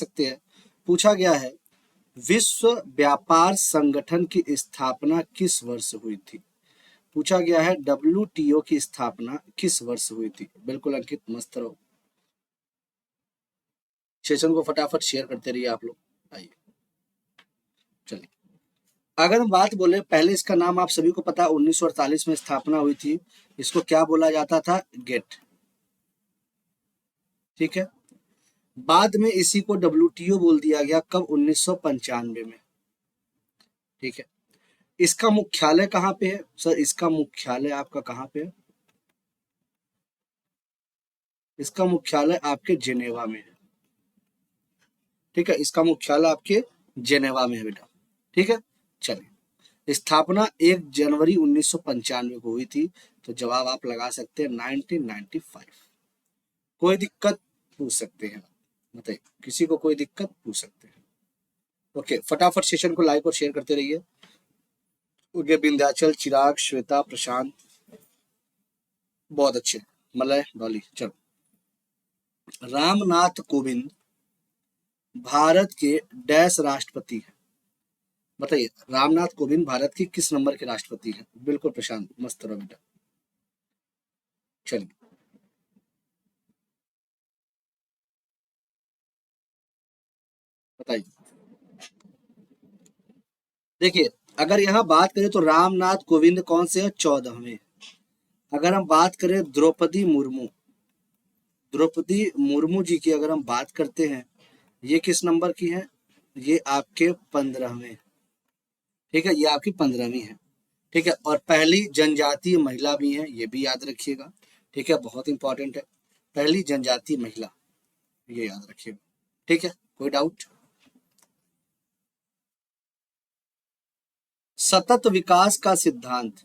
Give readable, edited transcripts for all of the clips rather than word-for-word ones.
सकते हैं। पूछा गया है विश्व व्यापार संगठन की स्थापना किस वर्ष हुई थी। पूछा गया है WTO की स्थापना किस वर्ष हुई थी। बिल्कुल अंकित, मस्त रहो, सेशन को फटाफट शेयर करते रहिए आप लोग। आइए चलिए, अगर हम बात बोले, पहले इसका नाम आप सभी को पता है 1948 में स्थापना हुई थी। इसको क्या बोला जाता था? गेट। ठीक है, बाद में इसी को WTO बोल दिया गया, कब? 1995 में। ठीक है, इसका मुख्यालय कहाँ पे है सर? इसका मुख्यालय आपका कहाँ पे है? इसका मुख्यालय आपके जेनेवा में है। ठीक है, इसका मुख्यालय आपके जेनेवा में है बेटा। ठीक है, चलिए, स्थापना 1 जनवरी 1995 को हुई थी, तो जवाब आप लगा सकते हैं 1995। कोई दिक्कत पूछ सकते हैं, बताइए, किसी को कोई दिक्कत पूछ सकते हैं? ओके, फटाफट सेशन को लाइक और शेयर करते रहिए। ओके, विंध्याचल, चिराग, श्वेता, प्रशांत, बहुत अच्छे, मलय, डॉली। चलो, रामनाथ कोविंद भारत के डैश राष्ट्रपति हैं। बताइए, रामनाथ कोविंद भारत की किस नंबर के राष्ट्रपति हैं? बिल्कुल प्रशांत, मस्त रहो बेटा। चलिए, बताइए। देखिए, अगर यहाँ बात करें तो रामनाथ कोविंद कौन से हैं? 14वें। अगर हम बात करें द्रौपदी मुर्मू जी की अगर हम बात करते हैं, ये किस नंबर की हैं? ये आपके 15वें। ठीक है, ये आपकी 15वीं है। ठीक है, और पहली जनजातीय महिला भी है, ये भी याद रखिएगा। ठीक है, बहुत इंपॉर्टेंट है, पहली जनजातीय महिला, ये याद रखिएगा। ठीक है, कोई डाउट? सतत विकास का सिद्धांत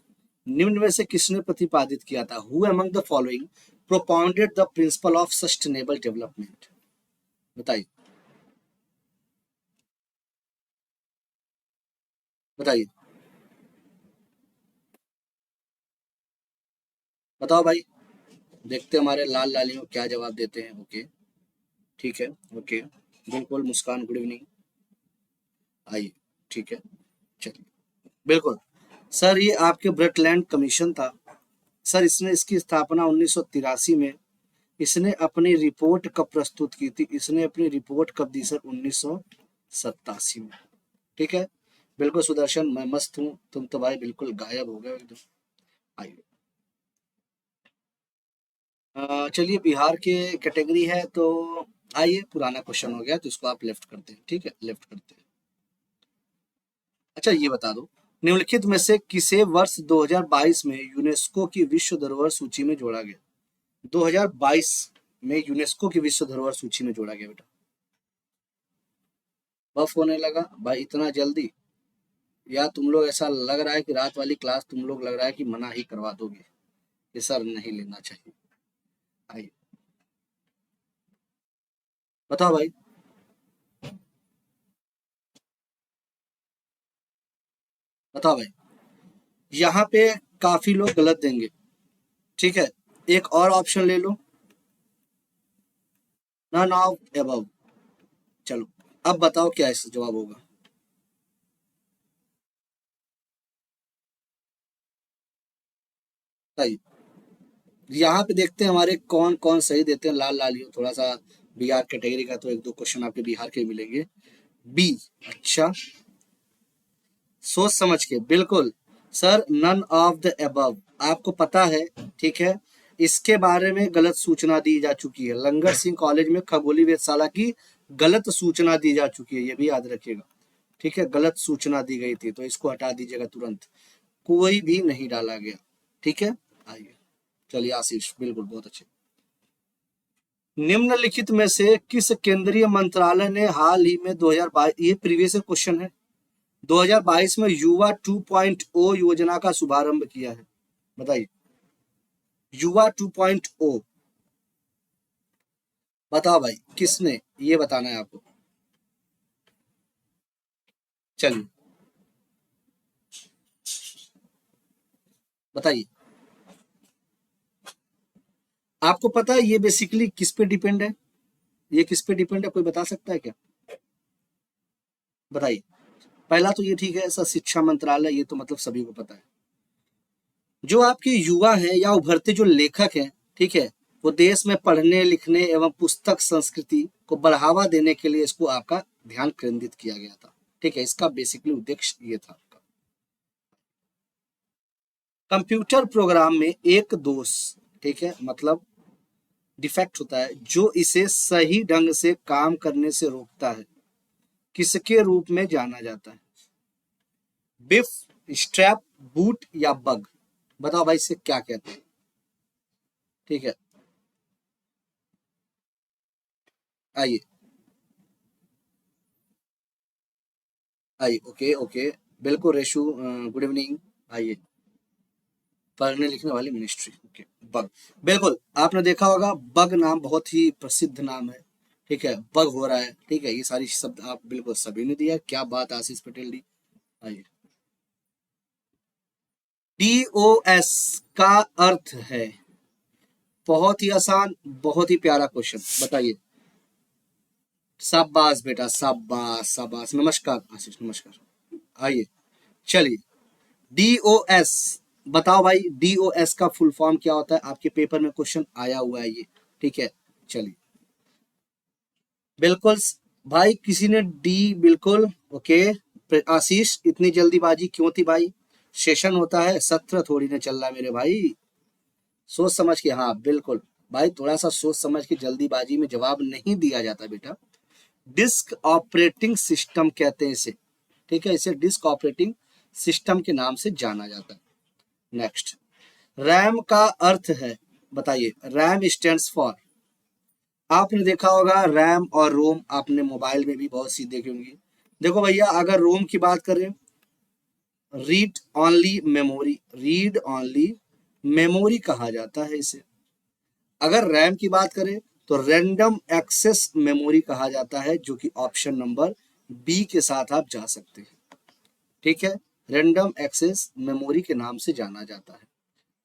निम्न में से किसने प्रतिपादित किया था? Who among the following propounded the principle of sustainable development? बताइए, बताइए, बताओ भाई, देखते हैं हमारे लाल लालियों क्या जवाब देते हैं। ओके, ठीक है, ओके, बिल्कुल। मुस्कान, गुड इवनिंग, आइए। ठीक है, चलिए, बिल्कुल सर, ये आपके ब्रटलैंड कमीशन था सर। इसने इसकी स्थापना 1983 में, इसने अपनी रिपोर्ट कब प्रस्तुत की थी? इसने अपनी रिपोर्ट कब दी सर? 1987 में। ठीक है, बिल्कुल सुदर्शन, मैं मस्त हूँ, तुम तो भाई बिल्कुल गायब हो गए एकदम। आइए, चलिए, बिहार के कैटेगरी है तो आइए, पुराना क्वेश्चन हो गया तो इसको आप लेफ्ट करते हैं। ठीक है, लेफ्ट करते हैं। अच्छा, ये बता दो, निम्नलिखित में से किसे वर्ष 2022 में यूनेस्को की विश्व धरोहर सूची में जोड़ा गया? 2022 में यूनेस्को की विश्व धरोहर सूची में जोड़ा गया बेटा। बफ होने लगा भाई इतना जल्दी? या तुम लोग, ऐसा लग रहा है कि रात वाली क्लास तुम लोग, लग रहा है कि मना ही करवा दोगे कि सर नहीं लेना चाहिए? आइए, बताओ भाई, बताओ भाई। यहाँ पे काफी लोग गलत देंगे। ठीक है, एक और ऑप्शन ले लो, नन ऑफ एबव। चलो, अब बताओ क्या इसका जवाब होगा? बताइए, यहाँ पे देखते हैं हमारे कौन कौन सही देते हैं। लाल लाल, थोड़ा सा बिहार कैटेगरी का, तो एक दो क्वेश्चन आपके बिहार के मिलेंगे। बी, अच्छा, सोच समझ के, बिल्कुल sir, none of the above. आपको पता है, ठीक है, इसके बारे में गलत सूचना दी जा चुकी है। लंगर सिंह कॉलेज में खगोलीय वेधशाला की गलत सूचना दी जा चुकी है, ये भी याद रखिएगा। ठीक है, गलत सूचना दी गई थी, तो इसको हटा दीजिएगा तुरंत। कोई भी नहीं डाला गया। ठीक है, आइए, चलिए आशीष, बिल्कुल बहुत अच्छे। निम्नलिखित में से किस केंद्रीय मंत्रालय ने हाल ही में 2022, ये प्रीवियस क्वेश्चन है, 2022 में युवा 2.0 योजना का शुभारंभ किया है? बताइए, युवा 2.0, बताओ भाई, किसने? ये बताना है आपको। चलिए, बताइए, आपको पता है ये बेसिकली किस पे डिपेंड है? ये किस पे डिपेंड है, कोई बता सकता है क्या? बताइए। पहला तो ये ठीक है सर, शिक्षा मंत्रालय, ये तो मतलब सभी को पता है। जो आपके युवा हैं या उभरते जो लेखक हैं, ठीक है, वो देश में पढ़ने लिखने एवं पुस्तक संस्कृति को बढ़ावा देने के लिए इसको आपका ध्यान केंद्रित किया गया था। ठीक है, इसका बेसिकली उद्देश्य ये था आपका। कंप्यूटर प्रोग्राम में एक दोष, ठीक है, मतलब डिफेक्ट होता है जो इसे सही ढंग से काम करने से रोकता है, किसके रूप में जाना जाता है? बिफ, स्ट्रैप, बूट या बग? बताओ भाई इसे क्या कहते हैं? ठीक है, आइए आइए, ओके ओके, बिल्कुल रेशु, गुड इवनिंग, आइए। पढ़ने लिखने वाली मिनिस्ट्री, ओके। बग, बिल्कुल आपने देखा होगा, बग नाम बहुत ही प्रसिद्ध नाम है। ठीक है, बग हो रहा है, ठीक है, ये सारी शब्द आप बिल्कुल सभी ने दिया, क्या बात आशीष पटेल जी। आइए, डीओएस का अर्थ है, बहुत ही आसान, बहुत ही प्यारा क्वेश्चन, बताइए। शाबाश बेटा, शाबाश शाबाश, नमस्कार आशीष, नमस्कार। आइए, चलिए, डीओएस, बताओ भाई डीओएस का फुल फॉर्म क्या होता है? आपके पेपर में क्वेश्चन आया हुआ है ये, ठीक है, चलिए। बिल्कुल भाई, किसी ने डी, बिल्कुल ओके। आशीष, इतनी जल्दीबाजी क्यों थी भाई? सेशन होता है, सत्र थोड़ी ना चल रहा मेरे भाई, सोच समझ के, हाँ बिल्कुल भाई, थोड़ा सा सोच समझ के, जल्दीबाजी में जवाब नहीं दिया जाता बेटा। डिस्क ऑपरेटिंग सिस्टम कहते हैं इसे, ठीक है, इसे डिस्क ऑपरेटिंग सिस्टम के नाम से जाना जाता है। नेक्स्ट, रैम का अर्थ है, बताइए। रैम स्टैंड्स फॉर, आपने देखा होगा रैम और रोम, आपने मोबाइल में भी बहुत सी देखी होंगी। देखो भैया, अगर रोम की बात करें, read only memory, read only memory कहा जाता है इसे। अगर रैम की बात करें तो रैंडम एक्सेस मेमोरी कहा जाता है, जो कि ऑप्शन नंबर बी के साथ आप जा सकते हैं। ठीक है, रैंडम एक्सेस मेमोरी के नाम से जाना जाता है।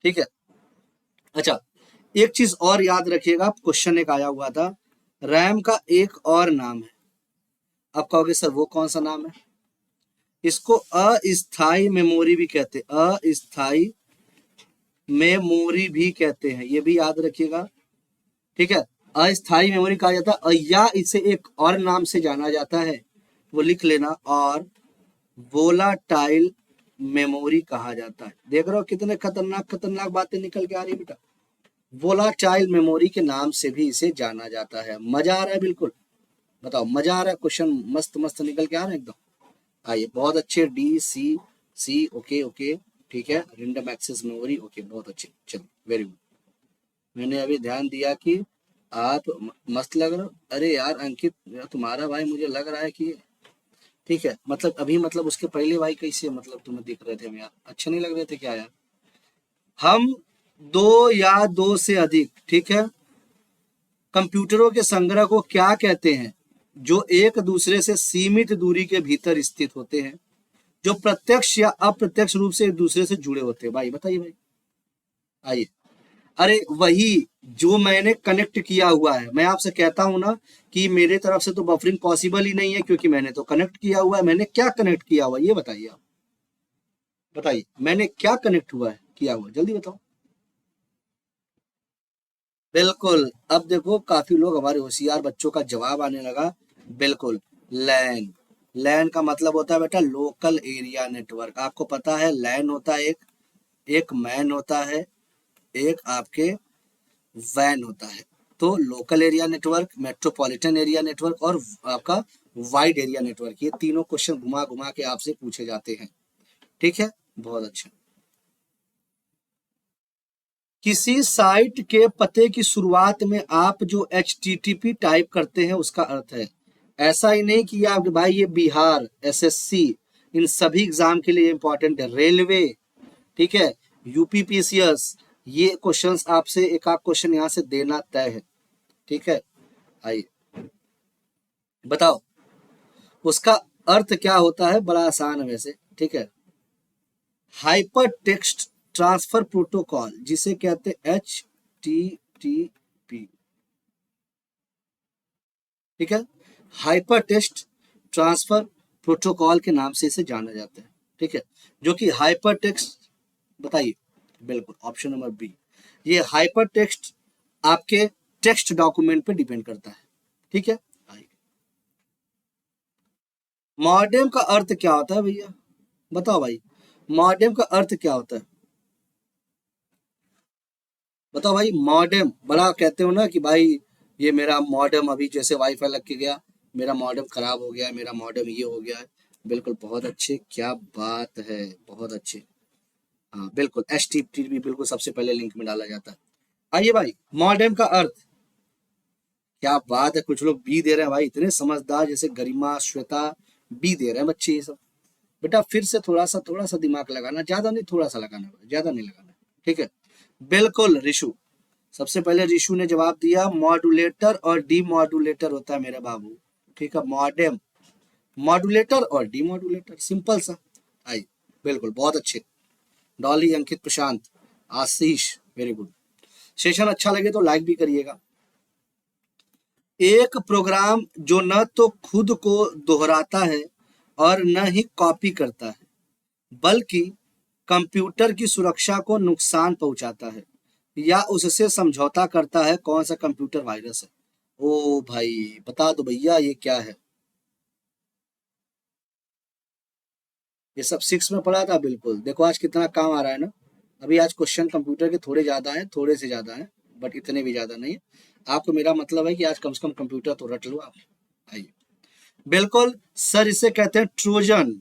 ठीक है, अच्छा, एक चीज और याद रखिएगा, क्वेश्चन एक आया हुआ था, रैम का एक और नाम है, आप कहोगे सर वो कौन सा नाम है? इसको अस्थाई मेमोरी भी कहते हैं, अस्थाई मेमोरी भी कहते हैं, ये भी याद रखिएगा। ठीक है, अस्थाई मेमोरी कहा जाता है, या इसे एक और नाम से जाना जाता है, वो लिख लेना, और वोलाटाइल मेमोरी कहा जाता है। देख रहे हो कितने खतरनाक खतरनाक बातें निकल के आ रही है बेटा। वोलाटाइल मेमोरी के नाम से भी इसे जाना जाता है। मजा आ रहा है बिल्कुल? बताओ, मजा आ रहा है? क्वेश्चन मस्त मस्त निकल के आ रहे हैं एकदम। आइए, बहुत अच्छे, डी सी, सी ओके ओके, ठीक है, रैंडम एक्सेस मेमोरी, ओके, बहुत अच्छे, चलो वेरी गुड। मैंने अभी ध्यान दिया कि आप मस्त लग रहे हो। अरे यार अंकित, तुम्हारा भाई मुझे लग रहा है कि, ठीक है, मतलब अभी, मतलब उसके पहले भाई कैसे, मतलब तुम्हें दिख रहे थे हम यार, अच्छे नहीं लग रहे थे क्या यार? हम दो या दो से अधिक, ठीक है, कंप्यूटरों के संग्रह को क्या कहते हैं, जो एक दूसरे से सीमित दूरी के भीतर स्थित होते हैं, जो प्रत्यक्ष या अप्रत्यक्ष रूप से एक दूसरे से जुड़े होते हैं? भाई बताइए भाई। आइए, अरे वही जो मैंने कनेक्ट किया हुआ है, मैं आपसे कहता हूं ना कि मेरे तरफ से तो बफरिंग पॉसिबल ही नहीं है, क्योंकि मैंने तो कनेक्ट किया हुआ है। मैंने क्या कनेक्ट किया हुआ है ये बताइए आप, बताइए मैंने क्या कनेक्ट हुआ है, किया हुआ है, जल्दी बताओ। बिल्कुल, अब देखो काफी लोग हमारे होशियार बच्चों का जवाब आने लगा। बिल्कुल, लैन, लैन का मतलब होता है बेटा लोकल एरिया नेटवर्क। आपको पता है लैन होता है एक, एक मैन होता है, एक आपके वैन होता है। तो local area network, metropolitan area network, और आपका वाइड एरिया नेटवर्क, ये तीनों क्वेश्चन घुमा घुमा के आपसे पूछे जाते हैं। ठीक है, बहुत अच्छा। किसी साइट के पते की शुरुआत में आप जो HTTP टाइप करते हैं उसका अर्थ है, ऐसा ही नहीं कि आप भाई ये बिहार SSC इन सभी एग्जाम के लिए इंपॉर्टेंट है, रेलवे, ठीक है, UPPCS, ये क्वेश्चंस आपसे एक आध क्वेश्चन यहाँ से देना तय है। ठीक है, आइए बताओ उसका अर्थ क्या होता है, बड़ा आसान है वैसे। ठीक है, हाइपर टेक्स्ट ट्रांसफर प्रोटोकॉल, जिसे कहते हैं HTTP। ठीक है, हाइपर टेक्स्ट ट्रांसफर प्रोटोकॉल के नाम से इसे जाना जाता है, ठीक है, जो कि हाइपर टेक्स्ट, बताइए, बिल्कुल ऑप्शन नंबर बी, ये हाइपर टेक्स्ट आपके टेक्स्ट डॉक्यूमेंट पे डिपेंड करता है, ठीक है। मॉडेम का अर्थ क्या होता है भैया, बताओ भाई, मॉडेम का अर्थ क्या होता है, बताओ भाई। मॉडेम बड़ा कहते हो ना कि भाई ये मेरा मॉडेम अभी जैसे वाईफाई लग के गया, मेरा मॉडेम खराब हो गया, मेरा मॉडेम ये हो गया है। बिल्कुल बहुत अच्छे, क्या बात है, बहुत अच्छे। हाँ बिल्कुल, HTTP बिल्कुल सबसे पहले लिंक में डाला जाता है। आइए भाई, मॉडेम का अर्थ, क्या बात है, कुछ लोग बी दे रहे हैं भाई, इतने समझदार, जैसे गरिमा श्वेता, बी दे रहे हैं बच्चे ये सब। बेटा फिर से थोड़ा सा दिमाग लगाना, ज्यादा नहीं, थोड़ा सा लगाना, ज्यादा नहीं लगाना, ठीक है। बिल्कुल रिशु, सबसे पहले रिशु ने जवाब दिया, मॉड्यूलेटर और डीमॉड्यूलेटर होता है मेरे बाबू, ठीक है। मॉडेम, मॉड्यूलेटर और डीमॉड्यूलेटर, सिंपल सा। आई, बिल्कुल बहुत अच्छे। डॉली, अंकित, प्रशांत, आशीष, वेरी गुड। सेशन अच्छा लगे तो लाइक भी करिएगा। एक प्रोग्राम जो न तो खुद को दोहराता है और न ही कॉपी करता है, बल्कि कंप्यूटर की सुरक्षा को नुकसान पहुंचाता है या उससे समझौता करता है, कौन सा कंप्यूटर वायरस है। ओ भाई बता दो भैया, ये क्या है। ये सब 6 में पढ़ा था, बिल्कुल देखो आज कितना काम आ रहा है ना। अभी आज क्वेश्चन कंप्यूटर के थोड़े ज्यादा हैं, थोड़े से ज्यादा हैं, बट इतने भी ज्यादा नहीं है। आपको मेरा मतलब है कि आज कम से कम कंप्यूटर तो रट लो आप। आइए, बिल्कुल सर, इसे कहते हैं ट्रोजन।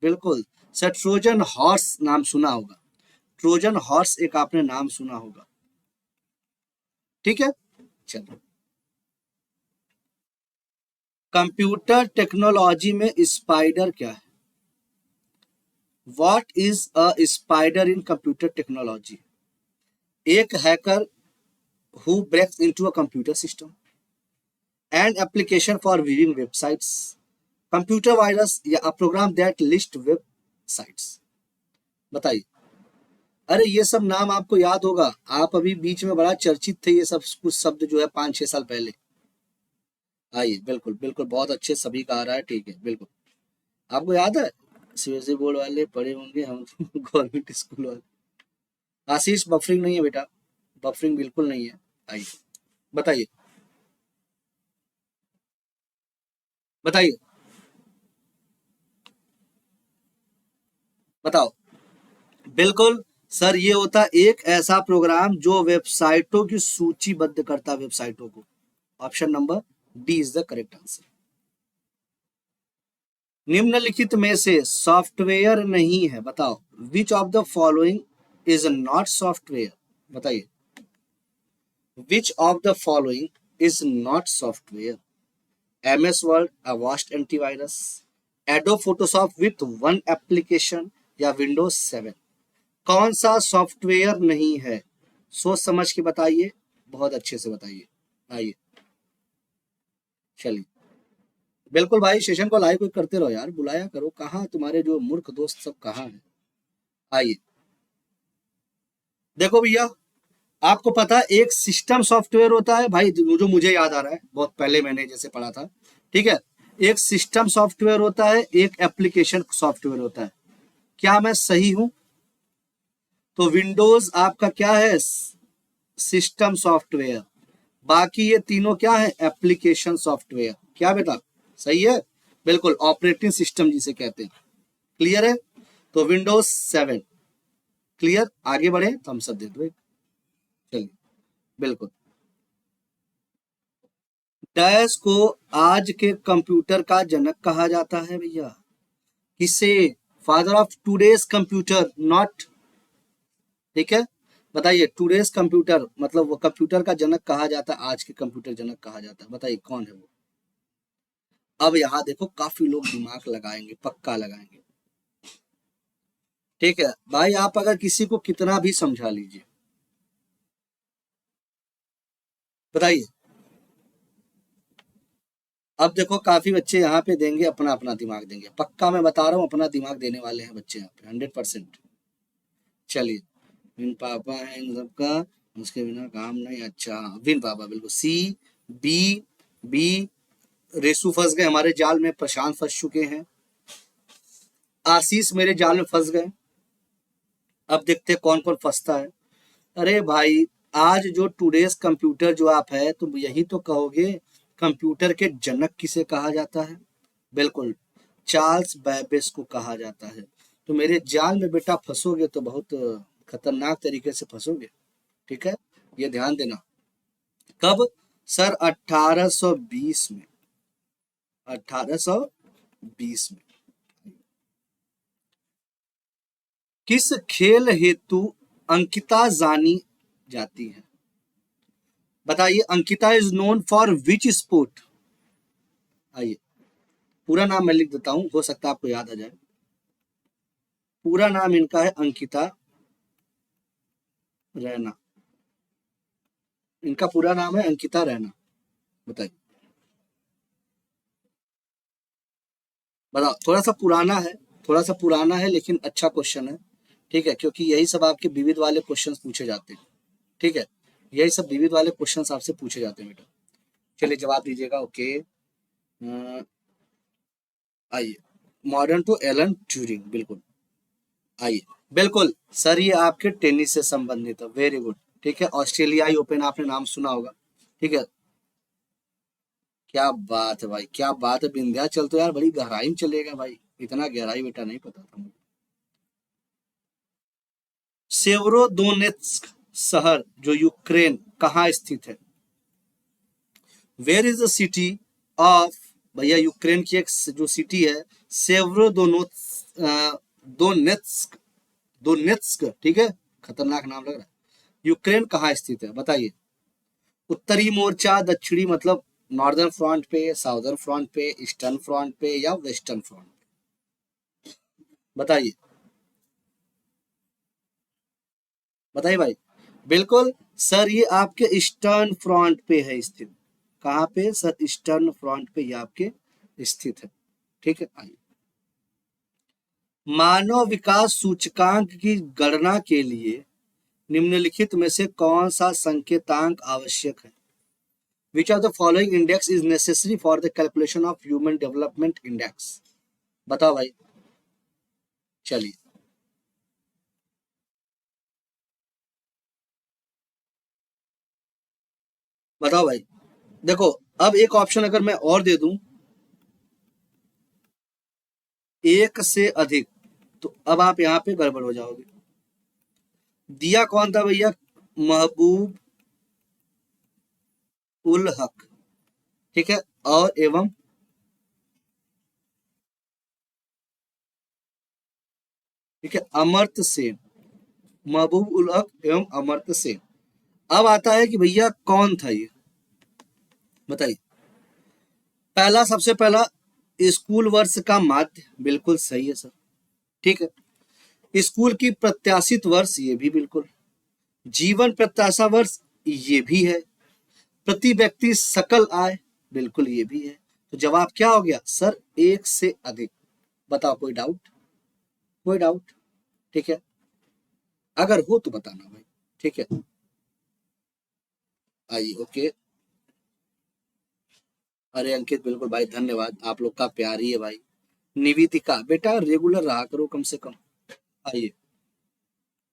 बिल्कुल सर, ट्रोजन हॉर्स नाम सुना होगा, ट्रोजन हॉर्स एक आपने नाम सुना होगा, ठीक है। चलो, कंप्यूटर टेक्नोलॉजी में स्पाइडर क्या है, what is a spider in computer technology. एक hacker who breaks into a computer system, an application for viewing websites, computer virus या a program that list websites, बताइए। अरे ये सब नाम आपको याद होगा, आप अभी बीच में बड़ा चर्चित थे ये सब कुछ शब्द जो है 5-6 साल पहले। आइए, बिल्कुल बिल्कुल बहुत अच्छे, सभी का आ रहा है, ठीक है, बिल्कुल आपको याद है। सीबीएसई बोर्ड वाले पढ़े होंगे, हम गवर्नमेंट स्कूल वाले। आशीष, बफरिंग नहीं है बेटा, बफरिंग बिल्कुल नहीं है। आइए, बताइए, बताइए, बताओ। बिल्कुल सर, ये होता है एक ऐसा प्रोग्राम जो वेबसाइटों की सूचीबद्ध करता है, वेबसाइटों को। Option number D is the correct answer. निम्नलिखित में से सॉफ्टवेयर नहीं है, बताओ। Which of the following is not software, बताइए। Which of the following is not software, MS Word Avast antivirus, Adobe Photoshop with one application, या Windows 7। कौन सा सॉफ्टवेयर नहीं है, सोच समझ के बताइए, बहुत अच्छे से बताइए। आइए, चलिए, बिल्कुल भाई, सेशन को लाइव करते रहो यार, बुलाया करो, कहाँ तुम्हारे जो मूर्ख दोस्त सब कहाँ हैं। आइए, देखो भैया, आपको पता है एक सिस्टम सॉफ्टवेयर होता है भाई, जो मुझे याद आ रहा है, बहुत पहले मैंने जैसे पढ़ा था, ठीक है। एक सिस्टम सॉफ्टवेयर होता है, एक एप्लीकेशन सॉफ्टवेयर होता है, क्या मैं सही हूं। तो विंडोज आपका क्या है, सिस्टम सॉफ्टवेयर, बाकी ये तीनों क्या है, एप्लीकेशन सॉफ्टवेयर, क्या बेटा, सही है, बिल्कुल ऑपरेटिंग सिस्टम जिसे कहते हैं। क्लियर है, तो विंडोज 7। क्लियर, आगे बढ़े तो हम सब दे दो, चलिए, बिल्कुल। डैश को आज के कंप्यूटर का जनक कहा जाता है भैया, किसे, father of today's computer, not, ठीक है। बताइए, टूडेज कंप्यूटर मतलब वो कंप्यूटर का जनक कहा जाता है, आज के कंप्यूटर जनक कहा जाता है, बताइए कौन है वो। अब यहाँ देखो काफी लोग दिमाग लगाएंगे, पक्का लगाएंगे, ठीक है भाई। आप अगर किसी को कितना भी समझा लीजिए, बताइए। अब देखो काफी बच्चे यहाँ पे देंगे, अपना अपना दिमाग देंगे, पक्का मैं बता रहा हूँ, अपना दिमाग देने वाले हैं बच्चे यहाँ पे 100%। चलिए, विन पापा है इन सबका, उसके बिना काम नहीं, अच्छा, विन पापा बिल्कुल, सी, बी, बी, रेसू फंस गए हमारे जाल में, प्रशांत फंस चुके हैं, आशीष मेरे जाल में फंस गए। अब देखते हैं कौन कौन फंसता है। अरे भाई, आज जो टुडेस कंप्यूटर जो आप है, तुम यही तो कहोगे कंप्यूटर के जनक किसे कहा जाता है? बिल्कुल, चार्ल्स बैबेज को कहा जाता है। तो मेरे जाल में बेटा फंसोगे तो बहुत खतरनाक तरीके से फंसोगे, ठीक है, ये ध्यान देना। कब? सर 1820 में, 1820 में। किस खेल हेतु अंकिता जानी जाती है? बताइए, Ankita is known for which sport? आइए, पूरा नाम मैं लिख देता हूं, हो सकता है आपको याद आ जाए। पूरा नाम इनका है अंकिता रैना। इनका पूरा नाम है अंकिता रैना। बताइए, बताओ। थोड़ा सा पुराना है, थोड़ा सा पुराना है, लेकिन अच्छा क्वेश्चन है, ठीक है, क्योंकि यही सब आपके विविध वाले क्वेश्चन पूछे जाते हैं, ठीक है, यही सब विविध वाले क्वेश्चन आपसे पूछे जाते हैं बेटा। चलिए जवाब दीजिएगा। ओके, आइए, मॉडर्न टू एलन ट्यूरिंग, बिल्कुल। आइए, बिल्कुल सर, ये आपके टेनिस से संबंधित है, वेरी गुड, ठीक है, ऑस्ट्रेलियाई ओपन आपने नाम सुना होगा, ठीक है। क्या बात है भाई, क्या बात है, विंध्याचल तो यार बड़ी गहराई में चलेगा भाई, इतना गहराई बेटा नहीं पता था मुझे। सेवरोदोनेत्स्क शहर जो यूक्रेन कहाँ स्थित है? Where is the city of, भैया यूक्रेन की एक जो सिटी है दोनेत्स्क, दोनेत्स्क, ठीक है, खतरनाक नाम लग रहा है। यूक्रेन कहाँ स्थित है बताइए? उत्तरी मोर्चा, दक्षिणी मतलब नॉर्दर्न फ्रंट पे, साउदर्न फ्रंट पे, ईस्टर्न फ्रंट पे या वेस्टर्न फ्रंट? बताइए, बताइए भाई। बिल्कुल सर, ये आपके ईस्टर्न फ्रंट पे है स्थित। कहाँ पे सर? ईस्टर्न फ्रंट पे ये आपके स्थित है, ठीक है। आइए, मानव विकास सूचकांक की गणना के लिए निम्नलिखित में से कौन सा संकेतांक आवश्यक है? विच of the following index is necessary for the calculation of human development index? बताओ भाई। चलिए, बताओ भाई। देखो, अब एक ऑप्शन अगर मैं और दे दूं, एक से अधिक, तो अब आप यहाँ पे गड़बड़ हो जाओगे। दिया कौन था भैया? महबूब उल हक, ठीक है, और एवं, ठीक है, अमर्त्य सेन। महबूब उल हक एवं अमर्त्य सेन। अब आता है कि भैया कौन था ये, बताइए। पहला, सबसे पहला, स्कूल वर्ष का माध्य, बिल्कुल सही है सर, ठीक है। स्कूल की प्रत्याशित वर्ष, ये भी बिल्कुल। जीवन प्रत्याशा वर्ष, ये भी है। प्रति व्यक्ति सकल आय, बिल्कुल ये भी है। तो जवाब क्या हो गया सर? एक से अधिक। बताओ, कोई डाउट? कोई डाउट? ठीक है, अगर हो तो बताना भाई, ठीक है। आइए, ओके। अरे अंकित, बिल्कुल भाई, धन्यवाद, आप लोग का प्यार ही है भाई। निवेदिका, बेटा रेगुलर रहा करो कम से कम। आइए,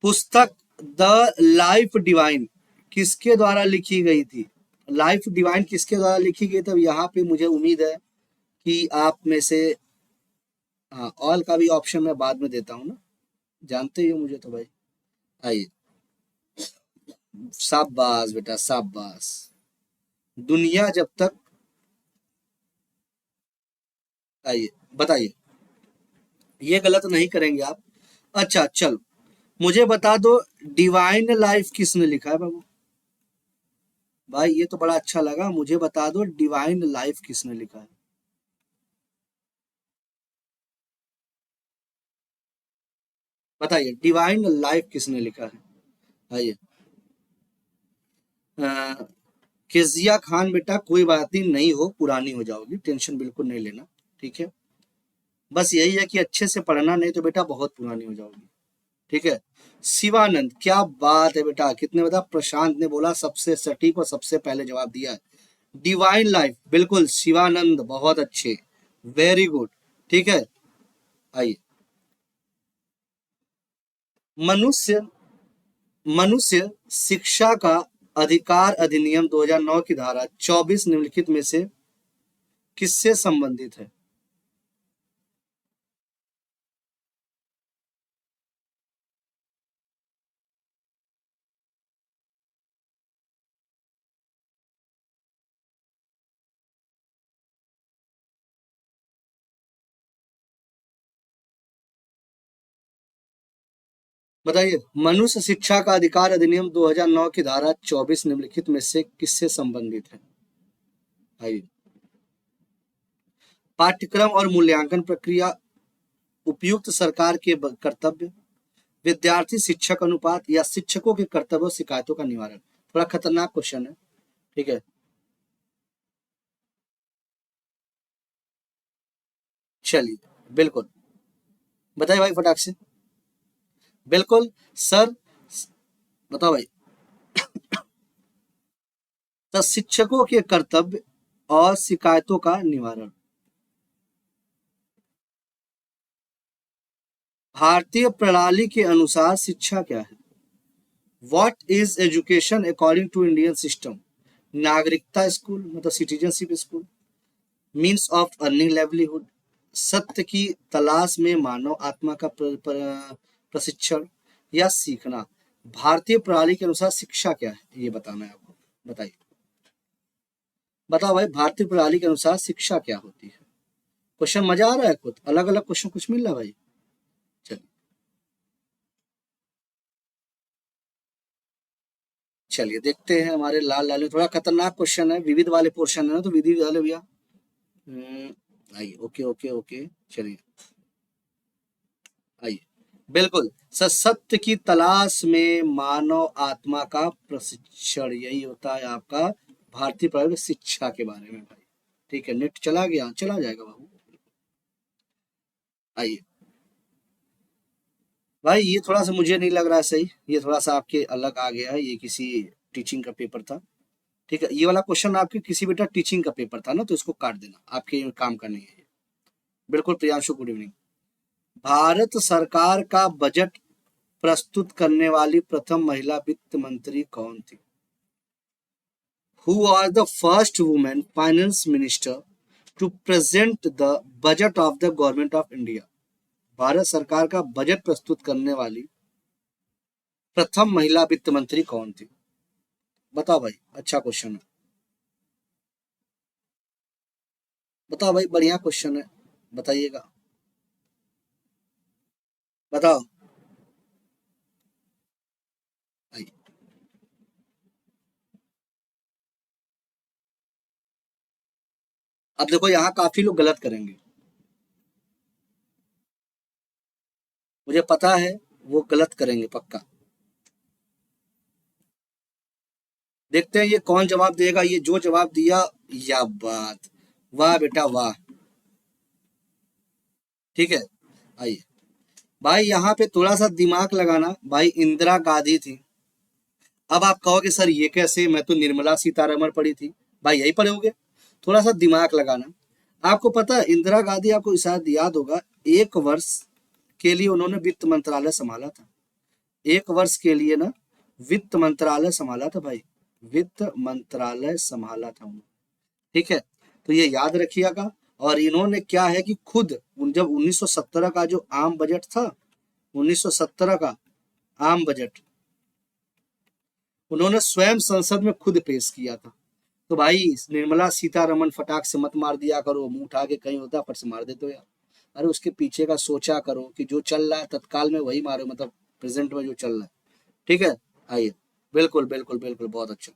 पुस्तक द लाइफ डिवाइन किसके द्वारा लिखी गई थी? लाइफ डिवाइन किसके द्वारा लिखी गई? तब यहाँ पे मुझे उम्मीद है कि आप में से, हाँ, ऑल का भी ऑप्शन मैं बाद में देता हूँ ना, जानते ही हो मुझे तो भाई। आइए, शाबाश बेटा, शाबाश। दुनिया जब तक, आइए बताइए, ये गलत नहीं करेंगे आप। अच्छा चल, मुझे बता दो, डिवाइन लाइफ किसने लिखा है बाबू? भाई ये तो बड़ा अच्छा लगा, मुझे बता दो डिवाइन लाइफ किसने लिखा है? बताइए, डिवाइन लाइफ किसने लिखा है? आइए, अ, केजिया खान, बेटा कोई बात नहीं, नहीं हो, पुरानी हो जाओगी, टेंशन बिल्कुल नहीं लेना, ठीक है। बस यही है कि अच्छे से पढ़ना, नहीं तो बेटा बहुत पुरानी हो जाओगी, ठीक है। शिवानंद, क्या बात है बेटा, कितने बता? प्रशांत ने बोला सबसे सटीक और सबसे पहले जवाब दिया है। डिवाइन लाइफ, बिल्कुल शिवानंद, बहुत अच्छे, वेरी गुड। ठीक है, आइए। मनुष्य मनुष्य शिक्षा का अधिकार अधिनियम 2009 की धारा 24 निम्नलिखित में से किससे संबंधित है? बताइए, मनुष्य शिक्षा का अधिकार अधिनियम 2009 की धारा 24 निम्नलिखित में से किससे संबंधित है? आइए। पाठ्यक्रम और मूल्यांकन प्रक्रिया, उपयुक्त सरकार के कर्तव्य, विद्यार्थी शिक्षक अनुपात, या शिक्षकों के कर्तव्यों शिकायतों का निवारण। थोड़ा खतरनाक क्वेश्चन है। ठीक है, चलिए, बिल्कुल, बताइए भाई फटाक से। बिल्कुल सर, बताओ भाई। तो शिक्षकों के कर्तव्य और शिकायतों का निवारण। भारतीय प्रणाली के अनुसार शिक्षा क्या है? What is education according to Indian system? नागरिकता स्कूल, मतलब citizenship school, means of earning livelihood, सत्य की तलाश में मानव आत्मा का प्रशिक्षण, या सीखना। भारतीय प्रणाली के अनुसार शिक्षा क्या है, ये बताना है आपको। बताइए, बताओ भाई, भारतीय प्रणाली के अनुसार शिक्षा क्या होती है? क्वेश्चन मजा आ रहा है? कुछ अलग अलग क्वेश्चन कुछ मिल रहा है भाई? चलिए, चलिए देखते हैं हमारे लाल लाल में। थोड़ा खतरनाक क्वेश्चन है, विविध वाले पोर्शन है ना, तो विधि वाले भैया। आइए, ओके ओके ओके, चलिए, आइए। बिल्कुल सर, सत्य की तलाश में मानव आत्मा का प्रशिक्षण, यही होता है आपका भारतीय प्रारंभिक शिक्षा के बारे में भाई। ठीक है, नेट चला गया, चला जाएगा बाबू। आइए भाई, ये थोड़ा सा मुझे नहीं लग रहा है सही, ये थोड़ा सा आपके अलग आ गया है, ये किसी टीचिंग का पेपर था। ठीक है, ये वाला क्वेश्चन आपके किसी बेटा टीचिंग का पेपर था ना, तो इसको काट देना, आपके काम का नहीं है ये। बिल्कुल प्रियांशु, गुड इवनिंग। भारत सरकार का बजट प्रस्तुत करने वाली प्रथम महिला वित्त मंत्री कौन थी? Who was the first woman finance minister to present the budget of the government of India? Bharat सरकार का बजट प्रस्तुत करने वाली प्रथम महिला वित्त मंत्री कौन थी? बताओ भाई, अच्छा क्वेश्चन है, बताओ भाई, बढ़िया क्वेश्चन है, बताइएगा, बताओ। आइए, अब देखो, यहाँ काफी लोग गलत करेंगे, मुझे पता है, वो गलत करेंगे पक्का। देखते हैं ये कौन जवाब देगा, ये जो जवाब दिया, या बात, वाह बेटा वाह। ठीक है, आइए भाई, यहाँ पे थोड़ा सा दिमाग लगाना भाई, इंदिरा गांधी थी। अब आप कहोगे सर ये कैसे, मैं तो निर्मला सीतारमण पढ़ी थी। भाई यही पढ़े होगे, थोड़ा सा दिमाग लगाना। आपको पता है इंदिरा गांधी, आपको शायद याद होगा, 1 वर्ष के लिए उन्होंने वित्त मंत्रालय संभाला था। 1 वर्ष के लिए ना, वित्त मंत्रालय संभाला था भाई, वित्त मंत्रालय संभाला था उन्होंने। ठीक है, तो ये याद रखिएगा। और इन्होंने क्या है कि खुद जब 1917 का जो आम बजट था, 1917 का आम बजट उन्होंने स्वयं संसद में खुद पेश किया था। तो भाई निर्मला सीतारमण फटाक से मत मार दिया करो, मुंह उठा के कहीं होता फट से मार देते हो यार। अरे उसके पीछे का सोचा करो कि जो चल रहा है तत्काल में वही मारो, मतलब प्रेजेंट में जो चल रहा है। ठीक है, आइए, बिल्कुल बिल्कुल बिल्कुल, बहुत अच्छा।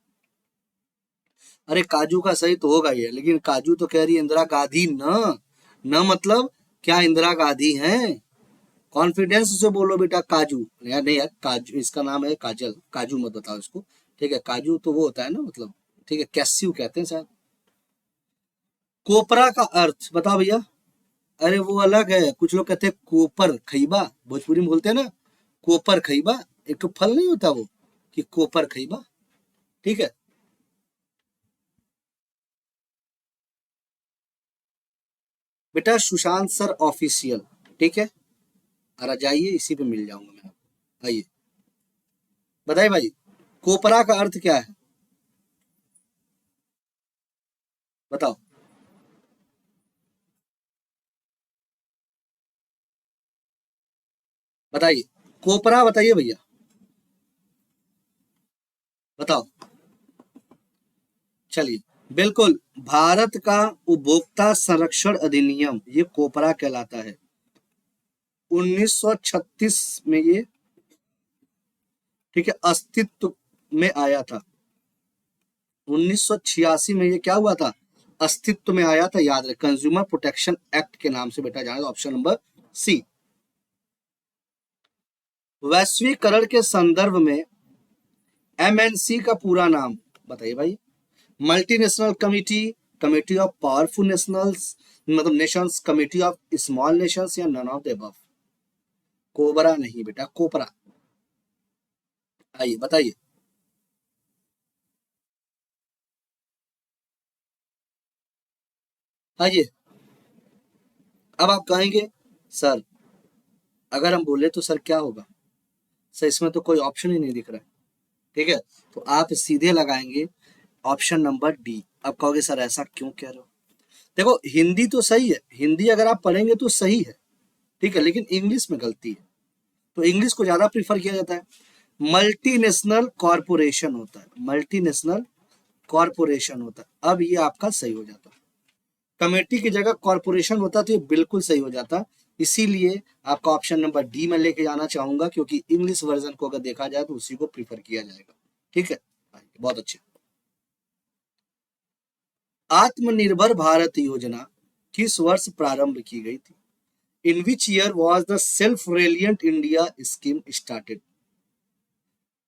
अरे काजू का सही तो होगा ये, लेकिन काजू तो कह रही है इंदिरा गांधी न, न मतलब क्या इंदिरा गांधी हैं? कॉन्फिडेंस से बोलो बेटा, काजू यार, नहीं यार, काजू इसका नाम है काजल, काजू मत बताओ इसको। ठीक है, काजू तो वो होता है ना, मतलब ठीक है, कैस्यू कहते हैं शायद। कोपरा का अर्थ बताओ भैया। अरे वो अलग है, कुछ लोग कहते हैं कोपर खईबा, भोजपुरी में बोलते हैं ना, कोपर खईबा, एक तो फल नहीं होता वो, कि कोपर खईबा। ठीक है, बेटा सुशांत सर ऑफिशियल, ठीक है। और जाइए, इसी पे मिल जाऊंगा मैं आपको। आइए बताइए भाई, कोपरा का अर्थ क्या है, बताओ। बताइए, कोपरा बताइए भैया, बताओ। चलिए, बिल्कुल, भारत का उपभोक्ता संरक्षण अधिनियम ये कोपरा कहलाता है। 1936 में ये, ठीक है, अस्तित्व में आया था। 1986 में ये क्या हुआ था, अस्तित्व में आया था, याद रहे, कंज्यूमर प्रोटेक्शन एक्ट के नाम से बेटा जाना, ऑप्शन नंबर सी। वैश्वीकरण के संदर्भ में एमएनसी का पूरा नाम बताइए भाई। Multinational committee, committee of powerful nationals, मतलब nations, committee of small nations, या none of the above. Cobra नहीं बेटा, कोपरा। आइए बताइए। आइए, अब आप कहेंगे सर, अगर हम बोले तो सर क्या होगा, सर इसमें तो कोई ऑप्शन ही नहीं दिख रहा है, ठीक है। तो आप सीधे लगाएंगे ऑप्शन नंबर डी। अब कहोगे सर ऐसा क्यों कह रहे हो, देखो हिंदी तो सही है, हिंदी अगर आप पढ़ेंगे तो सही है, ठीक है, लेकिन इंग्लिश में गलती है। तो इंग्लिश को ज्यादा प्रीफर किया जाता है। मल्टीनेशनल कॉरपोरेशन होता है, मल्टीनेशनल कॉरपोरेशन होता है, अब ये आपका सही हो जाता। कमेटी की जगह कॉरपोरेशन होता तो ये बिल्कुल सही हो जाता। इसीलिए आपका ऑप्शन नंबर डी में लेके जाना चाहूंगा, क्योंकि इंग्लिश वर्जन को अगर देखा जाए तो उसी को प्रीफर किया जाएगा, ठीक है। बहुत अच्छे। आत्मनिर्भर भारत योजना किस वर्ष प्रारंभ की गई थी, in which year was the self reliant India scheme started.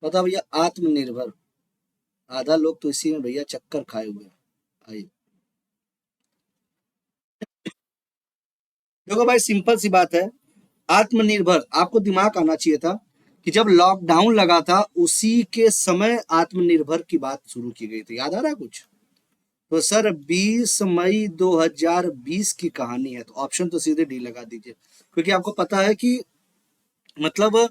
बताओ भैया, आत्मनिर्भर, आधा लोग तो इसी में भैया चक्कर खाए हुए हैं। आइए, देखो भाई सिंपल सी बात है, आत्मनिर्भर आपको दिमाग आना चाहिए था कि जब लॉकडाउन लगा था उसी के समय आत्मनिर्भर की बात शुरू की गई थी, याद आ रहा है कुछ। तो सर 20 मई 2020 की कहानी है, तो ऑप्शन तो सीधे डी लगा दीजिए, क्योंकि आपको पता है कि मतलब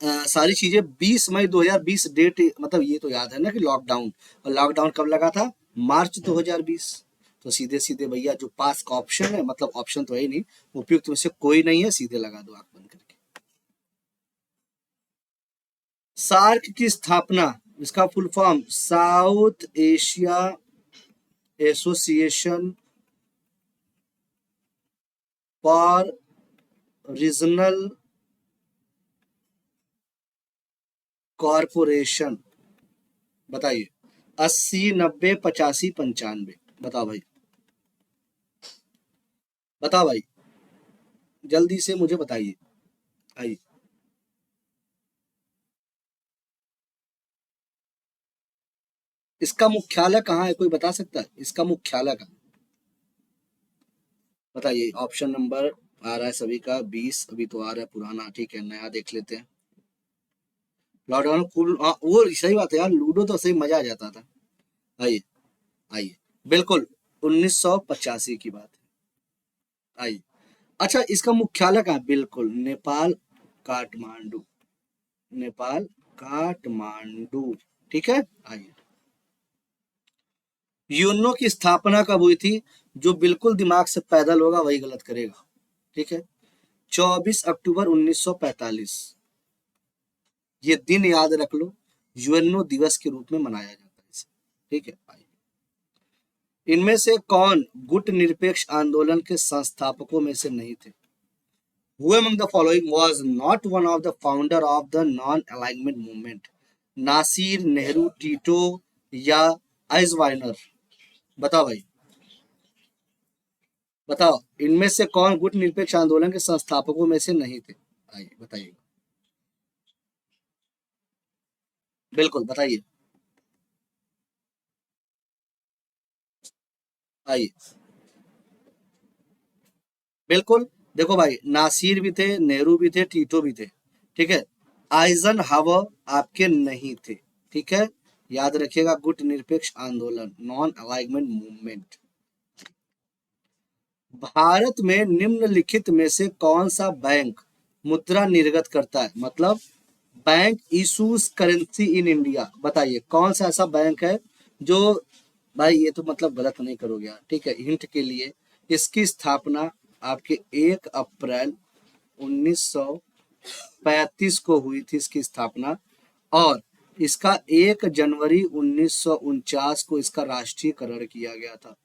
सारी चीजें 20 मई 2020 डेट, मतलब ये तो याद है ना कि लॉकडाउन, और लॉकडाउन कब लगा था, मार्च 2020। तो सीधे सीधे भैया जो पास का ऑप्शन है, मतलब ऑप्शन तो है ही नहीं, उपयुक्त में से कोई नहीं है, सीधे लगा दो आंख बंद करके। सार्क की स्थापना, इसका full form south Asia association for regional corporation, बताइए। 80, 90, 85, 95, बताओ भाई, बताओ भाई, जल्दी से मुझे बताइए। आइए, इसका मुख्यालय कहाँ है, कोई बता सकता है इसका मुख्यालय कहाँ, बताइए। ऑप्शन नंबर आ रहा है सभी का 20, अभी तो आ रहा है पुराना, ठीक है, नया देख लेते हैं। लॉकडाउन कूल, हाँ वो सही बात है यार, लूडो तो सही मजा आ जाता था। आइए, आइए, बिल्कुल 1985 की बात है। आइए, अच्छा इसका मुख्यालय कहाँ है? बिल्कुल नेपाल, काठमांडू, नेपाल काठमांडू, ठीक है। आइए, यूएनओ की स्थापना कब हुई थी, जो बिल्कुल दिमाग से पैदल होगा वही गलत करेगा, ठीक है। 24 अक्टूबर 1945, ये दिन याद रख लो, यूएनओ दिवस के रूप में मनाया जाता है इसे, ठीक है। इनमें से कौन गुट निरपेक्ष आंदोलन के संस्थापकों में से नहीं थे, who among the following was not one of the founder of the non alignment movement, Nasir, Nehru, टीटो, या आइजवाइनर, बताओ भाई, बताओ इनमें से कौन गुट निरपेक्ष आंदोलन के संस्थापकों में से नहीं थे, आइए बताइए, बिल्कुल बताइए। आइए, बिल्कुल, देखो भाई नासिर भी थे, नेहरू भी थे, टीटो भी थे, ठीक है। आइजन हावर आपके नहीं थे, ठीक है। याद रखिएगा, गुट निरपेक्ष आंदोलन, नॉन अलाइनमेंट मूवमेंट। भारत में निम्नलिखित में से कौन सा बैंक मुद्रा निर्गत करता है, मतलब bank issues currency in India, बताइए कौन सा ऐसा बैंक है जो, भाई ये तो मतलब गलत नहीं करोगे यार, ठीक है, हिंट के लिए, इसकी स्थापना आपके 1 अप्रैल 1935 को हुई थी इसकी स्थापना, और इसका 1 जनवरी 1949 को इसका राष्ट्रीयकरण किया गया था,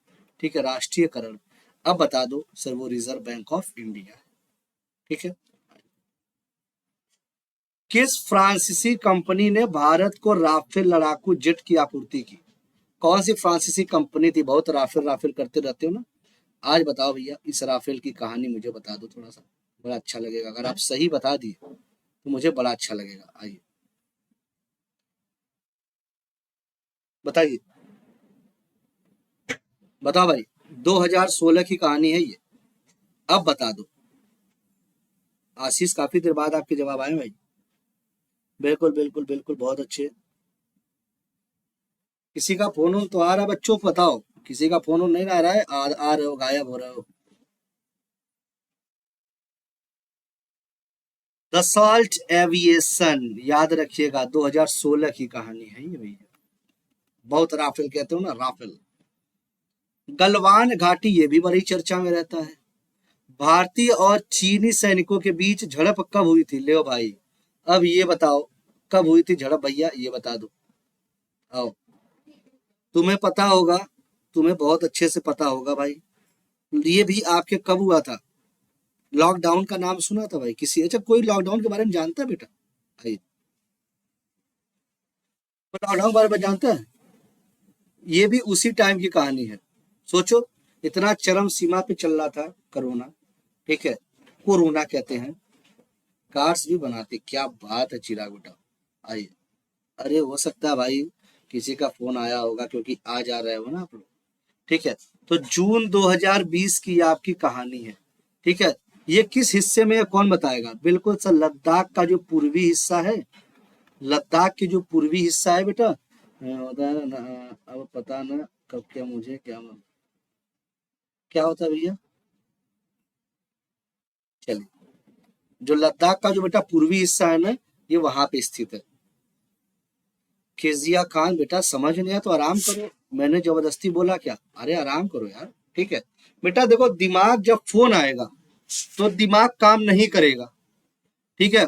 ठीक है, राष्ट्रीयकरण। अब बता दो सर, वो रिजर्व बैंक ऑफ इंडिया है, ठीक है। किस फ्रांसीसी कंपनी ने भारत को राफेल लड़ाकू जेट की आपूर्ति की? कौन सी फ्रांसीसी कंपनी थी? बहुत राफेल राफेल करते रहते हो ना, आज बताओ भैया, इस राफेल की कहानी मुझे बता दो थोड़ा सा, बड़ा अच्छा लगेगा अगर आप सही बता दिए तो मुझे बड़ा अच्छा लगेगा। आइए बताइए, बताओ भाई, 2016 की कहानी है ये, अब बता दो। आशीष, काफी देर बाद आपके जवाब आए भाई। बिल्कुल बिल्कुल बिल्कुल, बहुत अच्छे। किसी का फोन तो आ रहा है बच्चों को बताओ, किसी का फोन नहीं आ रहा है, आ रहे हो, गायब हो रहे हो। दसॉल्ट एविएशन, याद रखिएगा 2016 की कहानी है ये भैया, बहुत राफेल कहते हो ना, राफेल। गलवान घाटी, ये भी बड़ी चर्चा में रहता है। भारतीय और चीनी सैनिकों के बीच झड़प कब हुई थी, ले भाई, अब ये बताओ, कब हुई थी झड़प भैया, ये बता दो। आओ, तुम्हें पता होगा, तुम्हें बहुत अच्छे से पता होगा भाई, ये भी आपके कब हुआ था? लॉकडाउन का नाम सुना था भाई किसी? अच्छा, कोई लॉकडाउन के बारे में जानता है बेटा? भाई, लॉकडाउन के बारे में जानता है? ये भी उसी टाइम की कहानी है। सोचो, इतना चरम सीमा पे चल रहा था कोरोना, ठीक है, कोरोना कहते हैं, कार्ड्स भी बनाते, क्या बात है चिराग बेटा। आइए, अरे हो सकता है भाई किसी का फोन आया होगा, क्योंकि आ जा रहे हो ना आप लोग, ठीक है। तो जून 2020 की ये आपकी कहानी है, ठीक है। ये किस हिस्से में है, कौन बताएगा? बिल्कुल सर, लद्दाख का जो पूर्वी हिस्सा है, लद्दाख की जो पूर्वी हिस्सा है बेटा, होता है ना, अब पता ना कब क्या, मुझे क्या क्या होता है भैया, चलिए, जो लद्दाख का जो बेटा पूर्वी हिस्सा है ना, ये वहां पे स्थित है। केजिया खान बेटा, समझ नहीं आया तो आराम करो, मैंने जबरदस्ती बोला क्या? अरे आराम करो यार, ठीक है। बेटा देखो, दिमाग जब फोन आएगा तो दिमाग काम नहीं करेगा, ठीक है,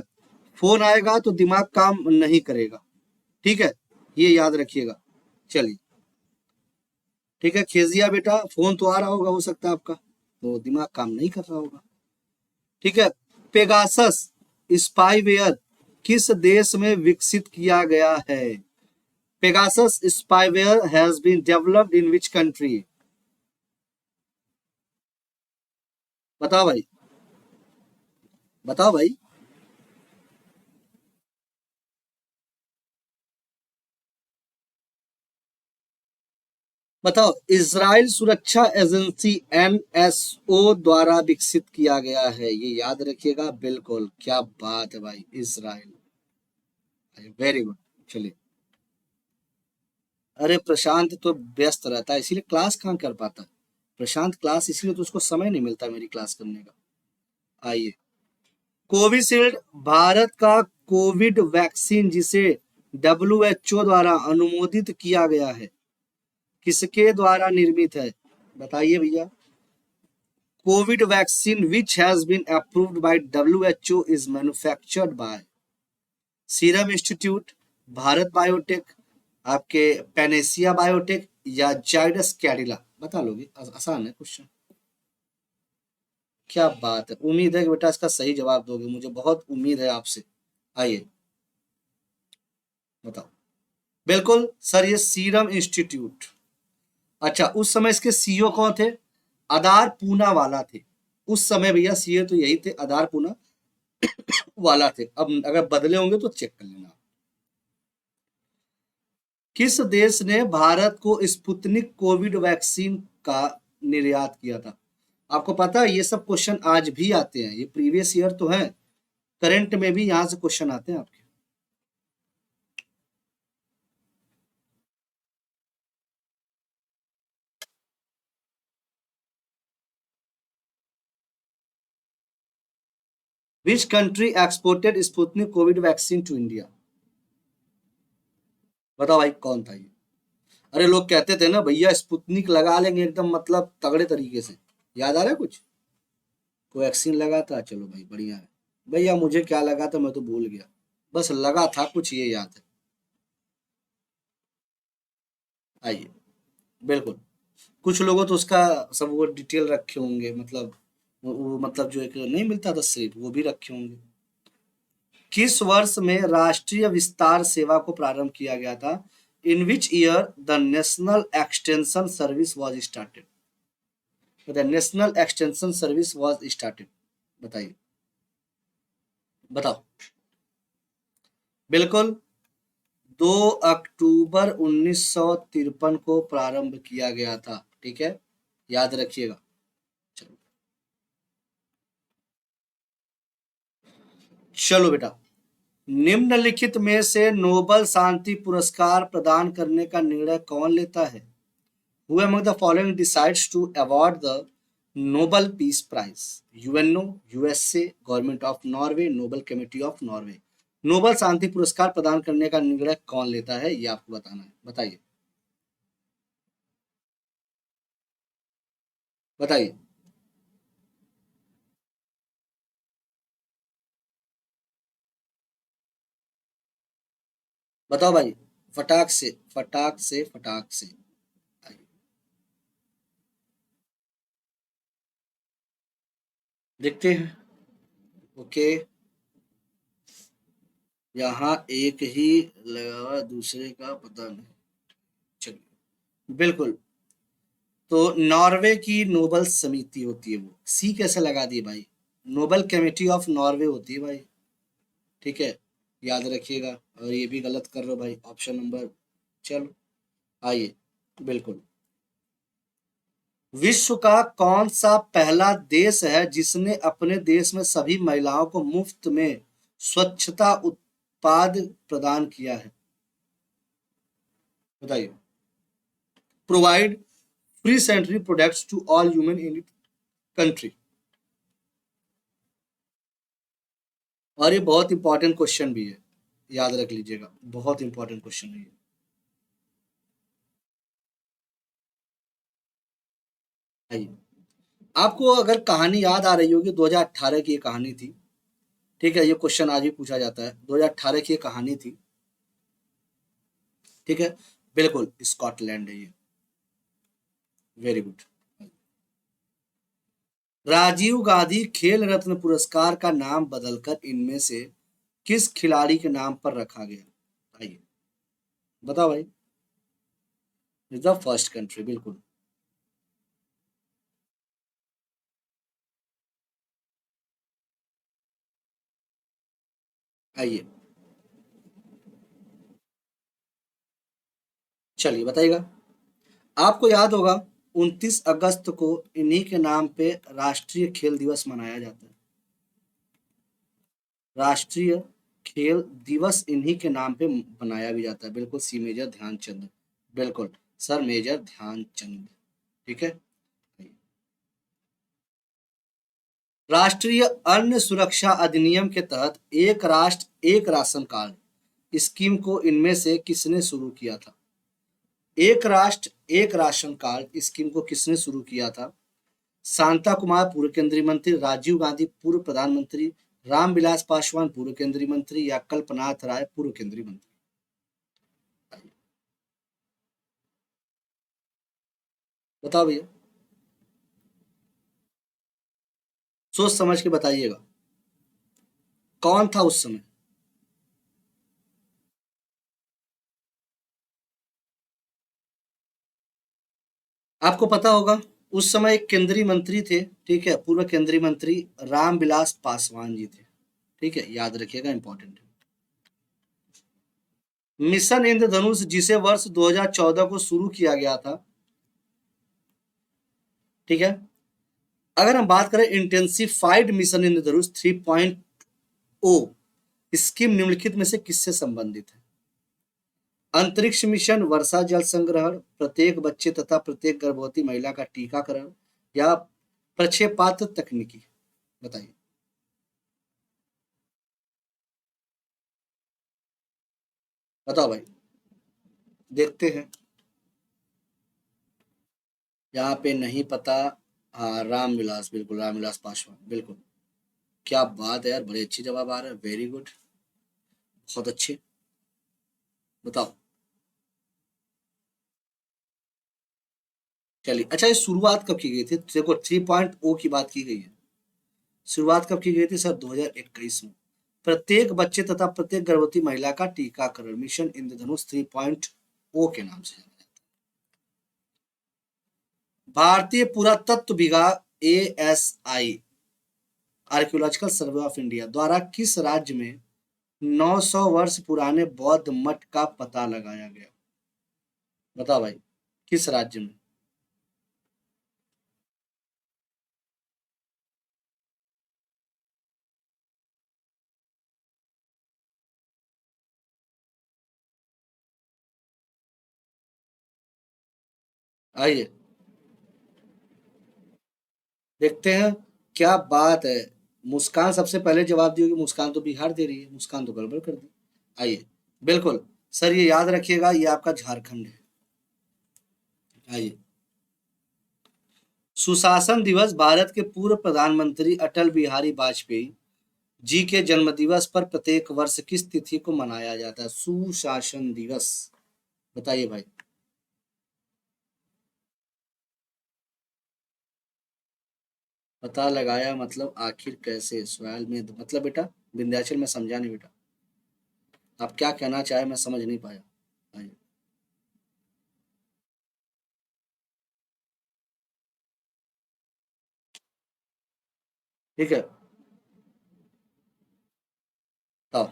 फोन आएगा तो दिमाग काम नहीं करेगा, ठीक है, ये याद रखिएगा। चलिए, ठीक है, खेजिया बेटा, फोन तो आ रहा होगा, हो सकता है आपका, तो दिमाग काम नहीं कर रहा होगा, ठीक है। पेगासस स्पाईवेयर किस देश में विकसित किया गया है? Pegasus spyware has been developed in which country? बताओ भाई, बताओ भाई, बताओ। इजराइल सुरक्षा एजेंसी एनएसओ द्वारा विकसित किया गया है, ये याद रखिएगा, बिल्कुल, क्या बात है भाई, इजराइल, वेरी गुड। चलिए, अरे प्रशांत तो व्यस्त रहता है, इसीलिए क्लास कहाँ कर पाता है प्रशांत, क्लास इसलिए तो उसको समय नहीं मिलता मेरी क्लास करने का। आइए, कोविशील्ड भारत का कोविड वैक्सीन जिसे डब्ल्यूएचओ द्वारा अनुमोदित किया गया है, किसके द्वारा निर्मित है? बताइए भैया। Covid vaccine which has been approved by WHO is manufactured by Serum Institute, Bharat Biotech, आपके पेनेसिया बायोटेक, या जाइडस कैडिला? बता लोगे, आसान है क्वेश्चन। क्या बात है, उम्मीद है कि बेटा इसका सही जवाब दोगे, मुझे बहुत उम्मीद है आपसे। आइए, बताओ। बिल्कुल सर, ये सीरम इंस्टीट्यूट। अच्छा, उस समय इसके सीईओ कौन थे? अदार पूना वाला थे, उस समय भैया सीईओ तो यही थे, अदार पूना वाला थे, अब अगर बदले होंगे तो चेक कर लेना। किस देश ने भारत को स्पुतनिक कोविड वैक्सीन का निर्यात किया था? आपको पता है, ये सब क्वेश्चन आज भी आते हैं, ये प्रीवियस ईयर तो है, करंट में भी यहाँ से क्वेश्चन आते हैं आपके। Which country exported Sputnik Covid vaccine to India? बताओ भाई कौन था ये? अरे लोग कहते थे ना भैया स्पुतनिक लगा लेंगे एकदम मतलब तगड़े तरीके से, याद आ रहा है कुछ? वैक्सीन लगा था, चलो भाई बढ़िया है। भैया मुझे क्या लगा था मैं तो भूल गया, बस लगा था कुछ ये याद है। आइए, बिल्कुल। कुछ लोगों तो उसका सब वो डिटेल रखे होंगे, मतलब वो मतलब जो एक नहीं मिलता था स्लिप वो भी रखे होंगे। किस वर्ष में राष्ट्रीय विस्तार सेवा को प्रारंभ किया गया था? In which year the national extension service was started? The national extension service was started, बताइए, बताओ। बिल्कुल, 2 अक्टूबर 1953 को प्रारंभ किया गया था, ठीक है, याद रखिएगा। चलो, चलो बेटा, निम्नलिखित में से नोबल शांति पुरस्कार प्रदान करने का निर्णय कौन लेता है? Who among the following decides to award the Nobel Peace Prize? UNO, USA, government of Norway, Nobel committee of Norway. Nobel शांति पुरस्कार प्रदान करने का निर्णय कौन लेता है ये आपको बताना है, बताइए, बताइए, बताओ भाई, फटाक से फटाक से फटाक से। आइए, देखते हैं। ओके, यहाँ एक ही लगा दूसरे का पता नहीं। चलिए, बिल्कुल। तो नॉर्वे की नोबल समिति होती है, वो सी कैसे लगा दिए भाई? नोबल कमेटी ऑफ नॉर्वे होती है भाई, ठीक है, याद रखिएगा। और ये भी गलत कर रहे हो भाई, ऑप्शन नंबर। चलो, आइए, बिल्कुल। विश्व का कौन सा पहला देश है जिसने अपने देश में सभी महिलाओं को मुफ्त में स्वच्छता उत्पाद प्रदान किया है? बताइए। Provide free sanitary products to all human in country. और ये बहुत इंपॉर्टेंट क्वेश्चन भी है, याद रख लीजिएगा, बहुत इंपॉर्टेंट क्वेश्चन है ये। आइए, आपको अगर कहानी याद आ रही होगी, 2018 की ये कहानी थी, ठीक है, ये क्वेश्चन आज भी पूछा जाता है, 2018 की ये कहानी थी, ठीक है, बिल्कुल स्कॉटलैंड है ये, वेरी गुड। राजीव गांधी खेल रत्न पुरस्कार का नाम बदलकर इनमें से किस खिलाड़ी के नाम पर रखा गया? आइए, बताओ भाई। इज द फर्स्ट कंट्री, बिल्कुल। आइए, चलिए बताइएगा। आपको याद होगा 29 अगस्त को इन्हीं के नाम पे राष्ट्रीय खेल दिवस मनाया जाता है। राष्ट्रीय खेल दिवस इन्हीं के नाम पे मनाया भी जाता है, बिल्कुल, सी मेजर ध्यानचंद, बिल्कुल, सर मेजर ध्यानचंद, ठीक है। राष्ट्रीय अन्न सुरक्षा अधिनियम के तहत एक राष्ट्र एक राशन कार्ड स्कीम को इनमें से किसने शुरू किया था? एक राष्ट्र एक राशन कार्ड स्कीम को किसने शुरू किया था? शांता कुमार पूर्व केंद्रीय मंत्री, राजीव गांधी पूर्व प्रधानमंत्री, रामविलास पासवान पूर्व केंद्रीय मंत्री या कल्पनाथ राय पूर्व केंद्रीय मंत्री? बताओ भैया, सोच समझ के बताइएगा, कौन था उस समय? आपको पता होगा उस समय एक केंद्रीय मंत्री थे, ठीक है, पूर्व केंद्रीय मंत्री रामविलास पासवान जी थे, ठीक है, याद रखिएगा, इंपॉर्टेंट है। मिशन इंद्रधनुष जिसे वर्ष 2014 को शुरू किया गया था, ठीक है, अगर हम बात करें इंटेंसिफाइड मिशन इंद्रधनुष 3.0 स्कीम निम्नलिखित में से किससे संबंधित है? अंतरिक्ष मिशन, वर्षा जल संग्रहण, प्रत्येक बच्चे तथा प्रत्येक गर्भवती महिला का टीकाकरण या प्रक्षेपात्र तकनीकी? बताइए। बताओ भाई, देखते हैं। यहाँ पे नहीं पता। हाँ, रामविलास, बिल्कुल रामविलास पासवान, बिल्कुल। क्या बात है यार, बड़े अच्छे जवाब आ रहे हैं, वेरी गुड, बहुत अच्छे। बताओ। चलिए, अच्छा, ये शुरुआत कब की गई थी? देखो, 3.0 की बात की गई है। शुरुआत कब की गई थी सर? 2021 में। प्रत्येक बच्चे तथा प्रत्येक गर्भवती महिला का टीकाकरण मिशन इंद्रधनुष 3.0 के नाम से जाना जाता है। भारतीय पुरातत्व विभाग ASI, archaeological survey of India द्वारा किस राज्य में 900 वर्ष पुराने बौद्ध मठ का पता लगाया गया? बताओ भाई, किस राज्य में? आइए, देखते हैं। क्या बात है, मुस्कान सबसे पहले जवाब दी होगी। मुस्कान तो बिहार दे रही है, मुस्कान तो गड़बड़ कर दी। आइए, बिल्कुल। सर, ये याद रखिएगा, ये आपका झारखंड है। आइए, सुशासन दिवस भारत के पूर्व प्रधानमंत्री अटल बिहारी वाजपेयी जी के जन्मदिवस पर प्रत्येक वर्ष किस तिथि को मनाया जाता है? सुशासन दिवस, बताइए भाई। पता लगाया मतलब आखिर कैसे? सवाल में मतलब बेटा, विंध्याचल में समझा नहीं बेटा, आप क्या कहना चाहे मैं समझ नहीं पाया। आइए, ठीक है, बताओ।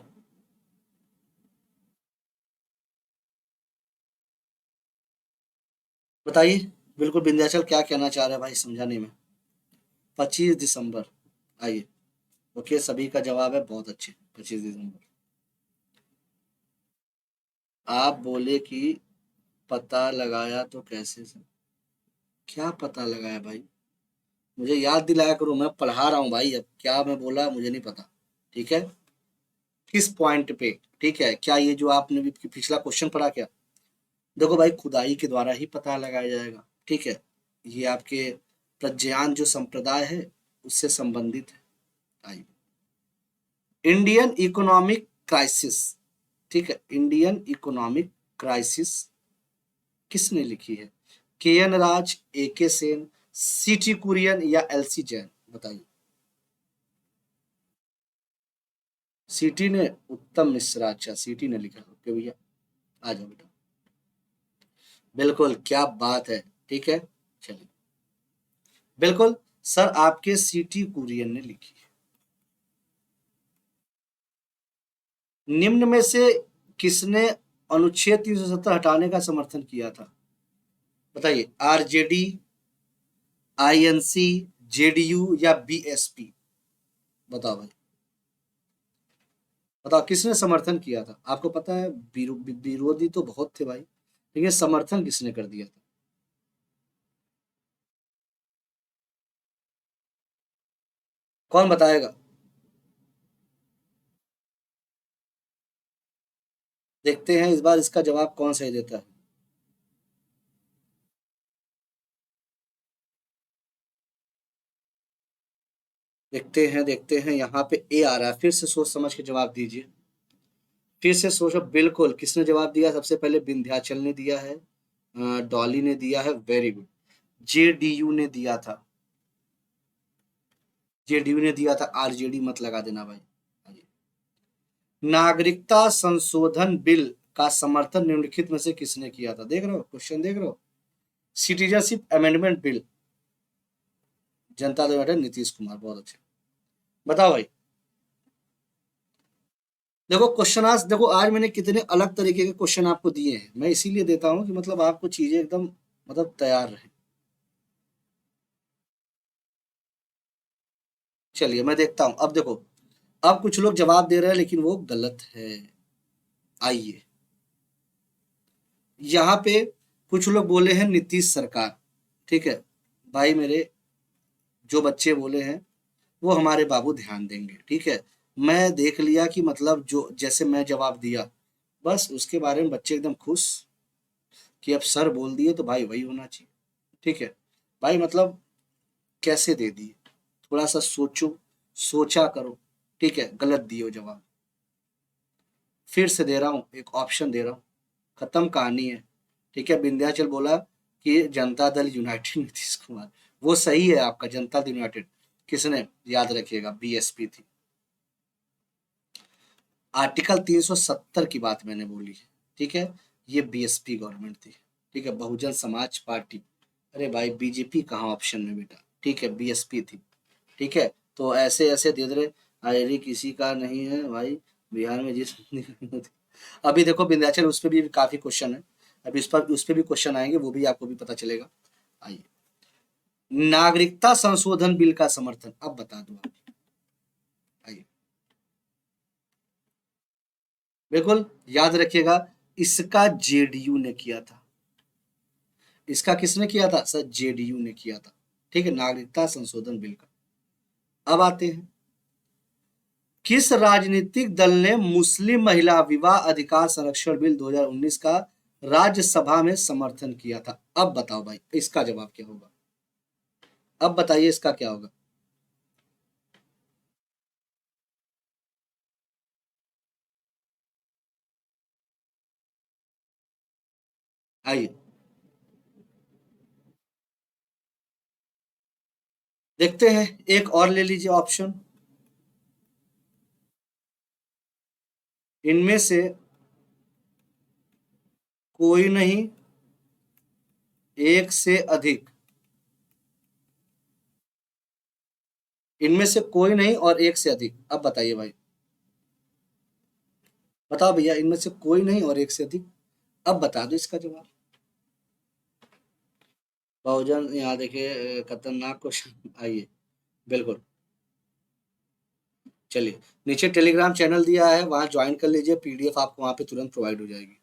बताइए, बिल्कुल विंध्याचल क्या कहना चाह रहे हैं भाई, समझा नहीं मैं। 25 दिसंबर। आइए, ओके, सभी का जवाब है बहुत अच्छे, 25 दिसंबर। आप बोले कि पता लगाया तो कैसे सर? क्या पता लगाया भाई? मुझे याद दिलाया करो, मैं पढ़ा रहा हूँ भाई, अब क्या मैं बोला मुझे नहीं पता। ठीक है, किस पॉइंट पे? ठीक है, क्या ये जो आपने भी पिछला क्वेश्चन पढ़ा क्या? देखो भाई, खुदाई के द्वारा ही पता लगाया जाएगा। ठीक है, ये आपके प्रज्ञान जो संप्रदाय है उससे संबंधित है। आइए, इंडियन इकोनॉमिक क्राइसिस, ठीक है, इंडियन इकोनॉमिक क्राइसिस किसने लिखी है? KN राज, AK सेन, CT कुरियन या LC जैन? बताइए। CT ने, उत्तम मिश्रा, अच्छा CT ने लिखा, ओके भैया, आ जाओ बेटा। बिल्कुल, क्या बात है। ठीक है, चलिए, बिल्कुल। सर, आपके CT कुरियन ने लिखी है। निम्न में से किसने अनुच्छेद 370 हटाने का समर्थन किया था? बताइए, RJD, INC, JDU या BSP? बताओ भाई, बताओ किसने समर्थन किया था? आपको पता है, विरोधी तो बहुत थे भाई, लेकिन समर्थन किसने कर दिया था? कौन बताएगा? देखते हैं इस बार इसका जवाब कौन सही देता है। देखते हैं, यहाँ पे A आ रहा है, फिर से सोच समझ के जवाब दीजिए। फिर से सोचो, बिल्कुल, किसने जवाब दिया? सबसे पहले विंध्याचल ने दिया है, डॉली ने दिया है, वेरी गुड। JDU ने दिया था, JDU ने दिया था, RJD मत लगा देना भाई। नागरिकता संशोधन बिल का समर्थन निम्नलिखित में से किसने किया था? देख रहे हो क्वेश्चन, देख रहे हो? Citizenship amendment bill, Janata Dal United, Nitish Kumar, बहुत अच्छे। बताओ भाई। देखो क्वेश्चन, आज देखो, आज मैंने कितने अलग तरीके के क्वेश्चन आपको दिए हैं, मैं इसीलिए देता हूँ कि मतलब आपको चीजें एकदम मतलब तैयार रहे। चलिए, मैं देखता हूँ, अब देखो, अब कुछ लोग जवाब दे रहे हैं लेकिन वो गलत है। आइए, यहाँ पे कुछ लोग बोले हैं नीतीश सरकार। ठीक है भाई, मेरे जो बच्चे बोले हैं वो हमारे बाबू ध्यान देंगे। ठीक है, मैं देख लिया कि मतलब जो जैसे मैं जवाब दिया बस उसके बारे में बच्चे एकदम खुश कि अब सर बोल दिए तो भाई वही होना चाहिए। ठीक है भाई, मतलब कैसे दे दिए, थोड़ा सा सोचो, सोचा करो। ठीक है, गलत दिए हो जवाब। फिर से दे रहा हूँ, एक ऑप्शन दे रहा हूँ, खत्म कहानी है। ठीक है, विंध्याचल बोला कि जनता दल यूनाइटेड नीतीश कुमार, वो सही है आपका, जनता दल यूनाइटेड। किसने, याद रखिएगा, बीएसपी थी। आर्टिकल 370 की बात मैंने बोली है। ठीक है, ये बीएसपी गवर्नमेंट थी। ठीक है, बहुजन समाज पार्टी। अरे भाई बीजेपी कहाँ ऑप्शन में बेटा, ठीक है बीएसपी थी। ठीक है, तो ऐसे ऐसे दे दे रहे, अरे किसी का नहीं है भाई, बिहार में जिस अभी देखो विंध्याचल, उस पर भी काफी क्वेश्चन है। अभी उस पर भी क्वेश्चन आएंगे, वो भी आपको भी पता चलेगा। आइए, नागरिकता संशोधन बिल का समर्थन अब बता दो आप। आइए, बिल्कुल याद रखिएगा, इसका जेडीयू ने किया था। इसका किसने किया था सर, जेडीयू ने किया था। ठीक है, नागरिकता संशोधन बिल का। अब आते हैं, किस राजनीतिक दल ने मुस्लिम महिला विवाह अधिकार संरक्षण बिल 2019 का राज्यसभा में समर्थन किया था? अब बताओ भाई, इसका जवाब क्या होगा? अब बताइए इसका क्या होगा। आइए देखते हैं, एक और ले लीजिए ऑप्शन। इनमें से कोई नहीं, एक से अधिक। इनमें से कोई नहीं और एक से अधिक, अब बताइए भाई। बताओ भैया, इनमें से कोई नहीं और एक से अधिक, अब बता दो इसका जवाब। बहुजन, यहाँ देखिए खतरनाक क्वेश्चन। आइए, बिल्कुल, चलिए, नीचे टेलीग्राम चैनल दिया है, वहाँ ज्वाइन कर लीजिए, पीडीएफ आपको वहाँ पे तुरंत प्रोवाइड हो जाएगी।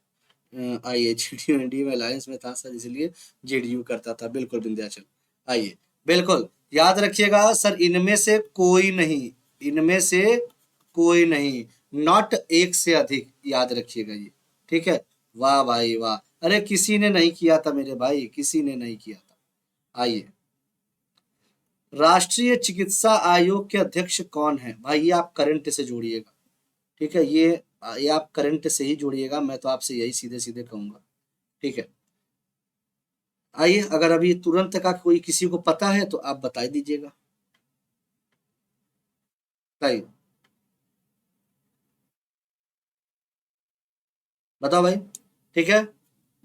आइए, जेडीयू एनडीए में अलायंस में था सर, इसलिए जेडीयू करता था, बिल्कुल विंध्याचल। आइए, बिल्कुल याद रखिएगा सर, इनमें से कोई नहीं, इनमें से कोई नहीं, नॉट एक से अधिक, याद रखिएगा ये। ठीक है, वाह भाई वाह, अरे किसी ने नहीं किया था मेरे भाई, किसी ने नहीं किया था। आइए, राष्ट्रीय चिकित्सा आयोग के अध्यक्ष कौन है भाई, ये आप करंट से जोड़िएगा। ठीक है, ये आप करंट से ही जोड़िएगा, मैं तो आपसे यही सीधे सीधे कहूंगा। ठीक है, आइए, अगर अभी तुरंत का कोई किसी को पता है तो आप बता दीजिएगा। बताइए, बताओ भाई। ठीक है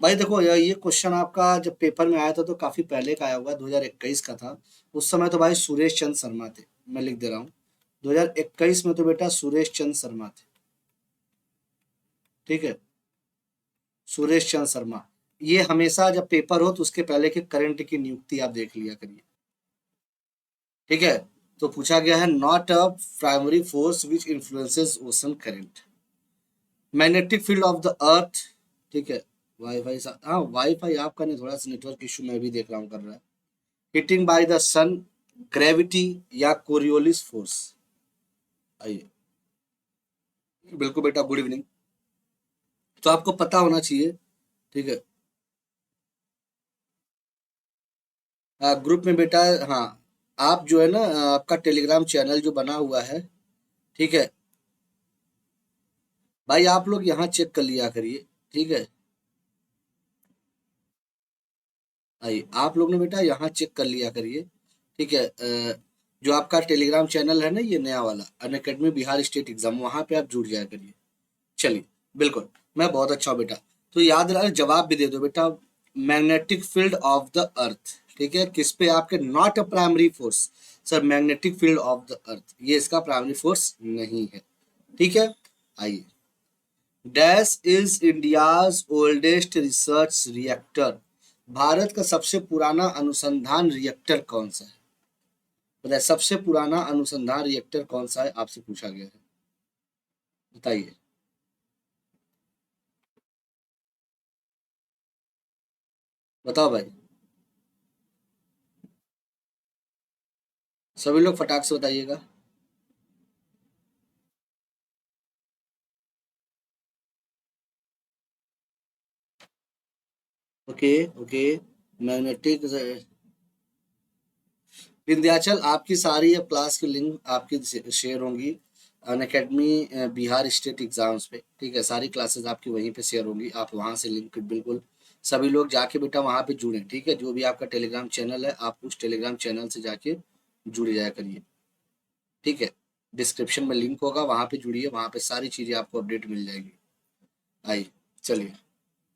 भाई, देखो ये क्वेश्चन आपका जब पेपर में आया था तो काफी पहले का आया हुआ, 2021 का था। उस समय तो भाई सुरेश चंद्र शर्मा थे, मैं लिख दे रहा हूँ। 2021 में तो बेटा सुरेश चंद्र शर्मा थे। ठीक है, सुरेश चंद्र शर्मा। ये हमेशा जब पेपर हो तो उसके पहले के करंट की नियुक्ति आप देख लिया करिए। ठीक है, तो पूछा गया है, not a primary force which influences ocean current, magnetic field of the earth. ठीक है, वाईफाई हाँ, वाईफाई आपका नहीं, थोड़ा सा नेटवर्क इशू मैं भी देख रहा हूँ कर रहा है। Hitting by the sun, gravity, या कोरियोलिस फोर्स। आइए, बिल्कुल बेटा, गुड इवनिंग। तो आपको पता होना चाहिए। ठीक है, ग्रुप में बेटा, हाँ, आप जो है ना, आपका टेलीग्राम चैनल जो बना हुआ है, ठीक है भाई, आप लोग यहाँ चेक कर लिया करिए। ठीक है, आइए, आप लोग ने बेटा यहाँ चेक कर लिया करिए। ठीक है, जो आपका टेलीग्राम चैनल है ना, ये नया वाला अनअकैडमी बिहार स्टेट एग्जाम, वहां पे आप जुड़ जाया करिए। चलिए, बिल्कुल, मैं बहुत अच्छा हूँ बेटा। तो याद रहे, जवाब भी दे दो बेटा, magnetic field of the earth. ठीक है, किस पे आपके, not a primary force. Sir, magnetic field of the earth, ये इसका प्राइमरी फोर्स नहीं है। ठीक है, आइए, dash is India's oldest research reactor, Bharat का सबसे पुराना अनुसंधान रिएक्टर कौन सा है? बताइए, सबसे पुराना अनुसंधान रिएक्टर कौन सा है, आपसे पूछा गया है, बताइए। बताओ भाई, सभी लोग फटाक से बताइएगा। Okay okay. मैग्नेटिक विंध्याचल, आपकी सारी अब क्लास की लिंक आपकी शेयर होंगी अनअकैडमी बिहार स्टेट एग्जाम्स पे, ठीक है। सारी क्लासेस आपकी वहीं पे शेयर होंगी, आप वहां से लिंक बिल्कुल सभी लोग जाके बेटा वहां पे जुड़े, ठीक है। जो भी आपका टेलीग्राम चैनल है, आप उस टेलीग्राम चैनल से जाके जुड़ जाया करिए, ठीक है। डिस्क्रिप्शन में लिंक होगा, वहां पे जुड़िए, वहां पे सारी चीजें आपको अपडेट मिल जाएगी। आइए, चलिए।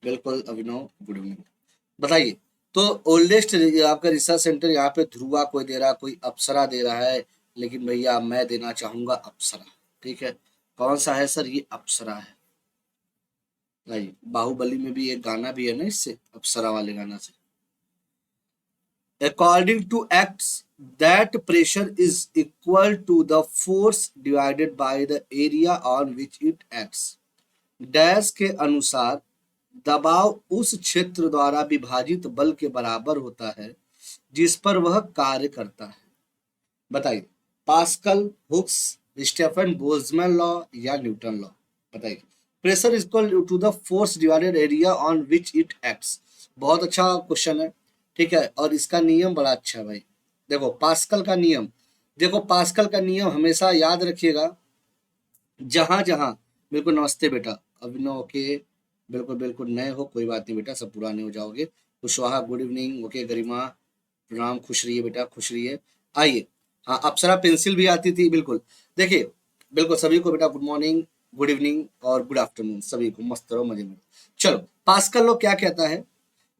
बिल्कुल अभिनव, गुड इवनिंग। बताइए। तो ओल्डेस्ट आपका रिसर्च सेंटर यहाँ पे ध्रुवा कोई दे रहा, कोई अप्सरा दे रहा है, लेकिन भैया मैं देना चाहूंगा अप्सरा, ठीक है। कौन सा है सर? ये अप्सरा है। नहीं, बाहुबली में भी एक गाना भी है ना इससे, अप्सरा वाले गाना से। According to acts that pressure is equal to the force divided by the area on which it acts. Dash के अनुसार दबाव उस क्षेत्र द्वारा विभाजित बल के बराबर होता है जिस पर वह कार्य करता है। बताइए। Pascal, Hooke's, Stefan Boltzmann law या न्यूटन लॉ? बताइए। Pressure is equal to the force divided area on which it acts. बहुत अच्छा क्वेश्चन है, ठीक है। और इसका नियम बड़ा अच्छा है भाई। देखो पास्कल का नियम, देखो पास्कल का नियम हमेशा याद रखिएगा। जहां जहां, बिल्कुल नमस्ते बेटा अभिनव, ओके। बिल्कुल बिल्कुल नए हो कोई बात नहीं बेटा, सब पुराने हो जाओगे। Kushwaha good evening, okay. Garima प्रणाम, खुश रहिए बेटा, खुश रहिए। आइए। हाँ, अप्सरा पेंसिल भी आती थी, बिल्कुल। देखिए, बिल्कुल सभी को बेटा गुड मॉर्निंग, गुड इवनिंग और गुड आफ्टरनून, सभी को मस्त रहो, मजे में। चलो, पास्कल लो क्या कहता है।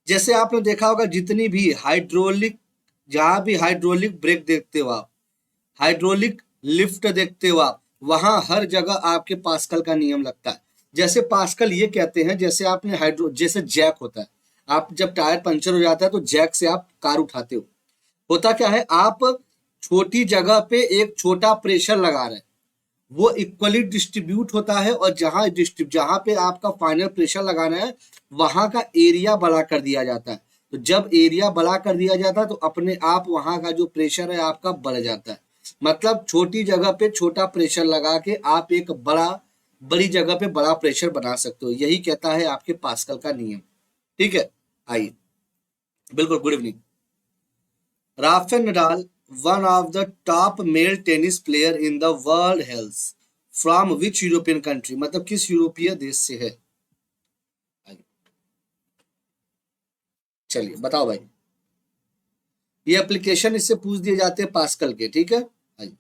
जैसे आपने देखा होगा जितनी भी हाइड्रोलिक, जहां भी हाइड्रोलिक ब्रेक देखते हो आप, हाइड्रोलिक लिफ्ट देखते हो आप, वहां हर जगह आपके पास्कल का नियम लगता है। जैसे पास्कल ये कहते हैं, जैसे आपने हाइड्रो, जैसे जैक होता है, आप जब टायर पंचर हो जाता है तो जैक से आप कार उठाते हो। होता क्या है, आप छोटी जगह पे एक छोटा प्रेशर लगा रहे हैं, वो इक्वली डिस्ट्रीब्यूट होता है, और जहां पे आपका फाइनल प्रेशर लगाना है, वहां का एरिया बड़ा कर दिया जाता है। तो जब एरिया बड़ा कर दिया जाता है तो अपने आप वहां का जो प्रेशर है आपका बढ़ जाता है। मतलब छोटी जगह पे छोटा प्रेशर लगा के आप एक बड़ी जगह पे बड़ा प्रेशर बना सकते हो, यही कहता है आपके पास्कल का नियम, ठीक है। आइए। बिल्कुल good evening. Rafael Nadal, one of the top male tennis player in the world, hails from which European country? मतलब किस यूरोपीय देश से है? चलिए बताओ भाई। ये एप्लीकेशन इससे पूछ दिए जाते हैं पास्कल के, ठीक है। आइए।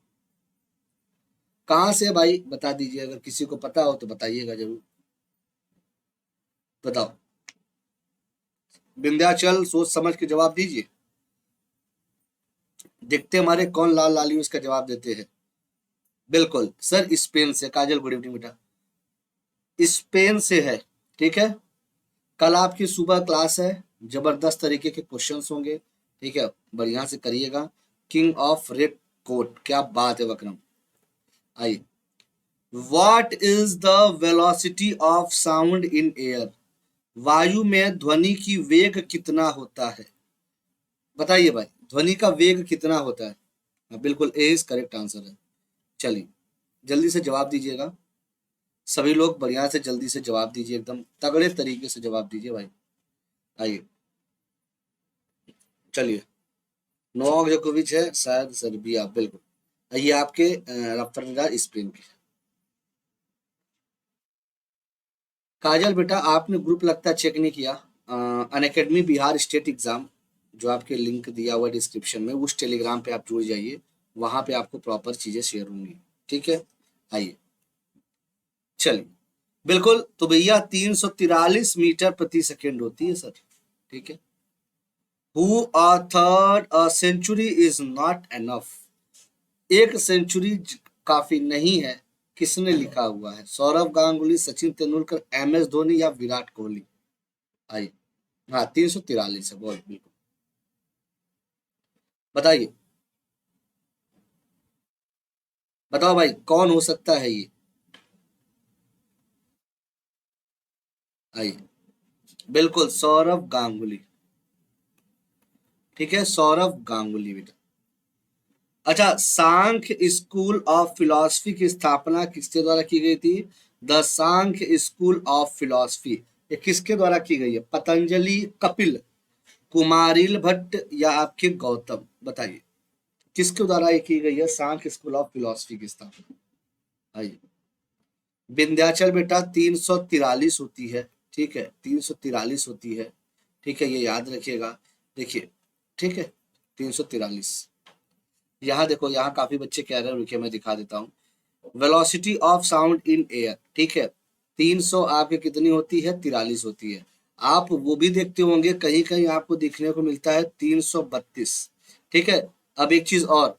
कहाँ से है भाई बता दीजिए, अगर किसी को पता हो तो बताइएगा जरूर। बताओ। विंध्याचल, सोच समझ के जवाब दीजिए। देखते हमारे कौन लाल लाली उसका जवाब देते हैं। बिल्कुल सर, स्पेन से। काजल गुड इवनिंग बेटा। स्पेन से है, ठीक है। कल आपकी सुबह क्लास है, जबरदस्त तरीके के क्वेश्चंस होंगे, ठीक है। बढ़िया से करिएगा। किंग ऑफ रेड कोट, क्या बात है वक्रम। आइए। What is the velocity of sound in air? वायु में ध्वनि की वेग कितना होता है? बताइए भाई, ध्वनि का वेग कितना होता है? हाँ, बिल्कुल ए इज करेक्ट आंसर है। चलिए, जल्दी से जवाब दीजिएगा। सभी लोग बढ़िया से जल्दी से जवाब दीजिए, एकदम तगड़े तरीके से जवाब दीजिए भाई। आइए। चलिए। नोवाक जोकोविच है शायद सर्बिया, बिल्कुल। ये आपके रफ्तार स्पेन के। काजल बेटा, आपने ग्रुप लगता है चेक नहीं किया। अनअकैडमी बिहार स्टेट एग्जाम, जो आपके लिंक दिया हुआ डिस्क्रिप्शन में, उस टेलीग्राम पे आप जुड़ जाइए, वहां पे आपको प्रॉपर चीजें शेयर होंगी, ठीक है। आइए। चलिए। बिल्कुल, तो भैया 343 मीटर प्रति सेकेंड होती है सर, ठीक है। Who authored a century is not enough? एक सेंचुरी काफी नहीं है, किसने लिखा हुआ है? सौरव गांगुली, सचिन तेंदुलकर, एम एस धोनी या विराट कोहली? आई। हाँ, 343 है, बहुत बिल्कुल। बताइए। बताओ भाई कौन हो सकता है ये? आइए। बिल्कुल सौरव गांगुली, ठीक है, सौरव गांगुली बेटा। अच्छा, सांख्य स्कूल ऑफ फिलोसफी की स्थापना किसके द्वारा की गई थी? The Sankhya school of philosophy, ये किसके द्वारा की गई है? पतंजलि, कपिल, कुमारिल भट्ट या आपके गौतम? बताइए किसके द्वारा ये की गई है सांख्य स्कूल ऑफ फिलोसफी की स्थापना? आइए, विंध्याचल बेटा 343 होती है, ठीक है, 343 होती है, ठीक है, ये याद रखिएगा। देखिए, ठीक है, 343। यहाँ देखो, यहाँ काफी बच्चे कह रहे हैं, रुकिए मैं दिखा देता हूँ। Velocity of sound in air, ठीक है, 300 आपके कितनी होती है? 43 होती है। आप वो भी देखते होंगे कहीं कहीं आपको देखने को मिलता है 332, ठीक है। अब एक चीज और,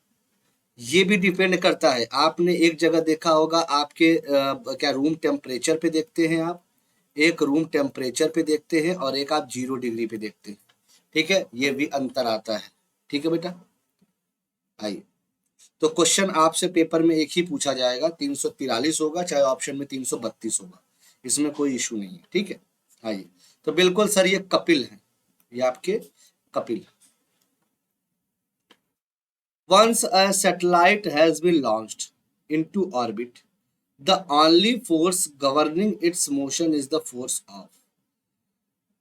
ये भी डिपेंड करता है, आपने एक जगह देखा होगा आपके क्या रूम टेम्परेचर पे देखते हैं आप, एक रूम टेम्परेचर पे देखते हैं और एक आप 0 डिग्री पे देखते हैं, ठीक है, ये भी अंतर आता है, ठीक है बेटा। आइए, तो क्वेश्चन आपसे पेपर में एक ही पूछा जाएगा, 343 होगा, चाहे ऑप्शन में 332 होगा, इसमें कोई इशू नहीं है, ठीक है। आइए, तो बिल्कुल सर ये कपिल है, ये आपके Kapil. Once a satellite has been launched into orbit, the only force governing its motion is the force of।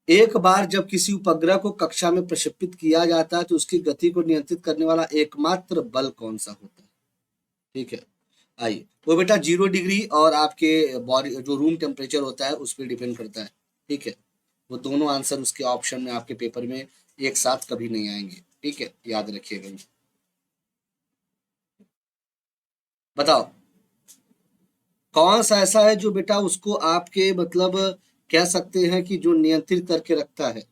एक बार जब किसी उपग्रह को कक्षा में प्रक्षेपित किया जाता है तो उसकी गति को नियंत्रित करने वाला एकमात्र बल कौन सा होता है? ठीक है, आइए, वो बेटा 0 डिग्री और आपके बॉडी जो रूम टेम्परेचर होता है उस पर डिपेंड करता है, ठीक है। वो दोनों आंसर उसके ऑप्शन में आपके पेपर में एक साथ कभी नहीं आएंगे, ठीक है, याद रखिएगा। बताओ कौन सा ऐसा है जो बेटा उसको आपके मतलब कह सकते हैं कि जो नियंत्रित करके रखता है?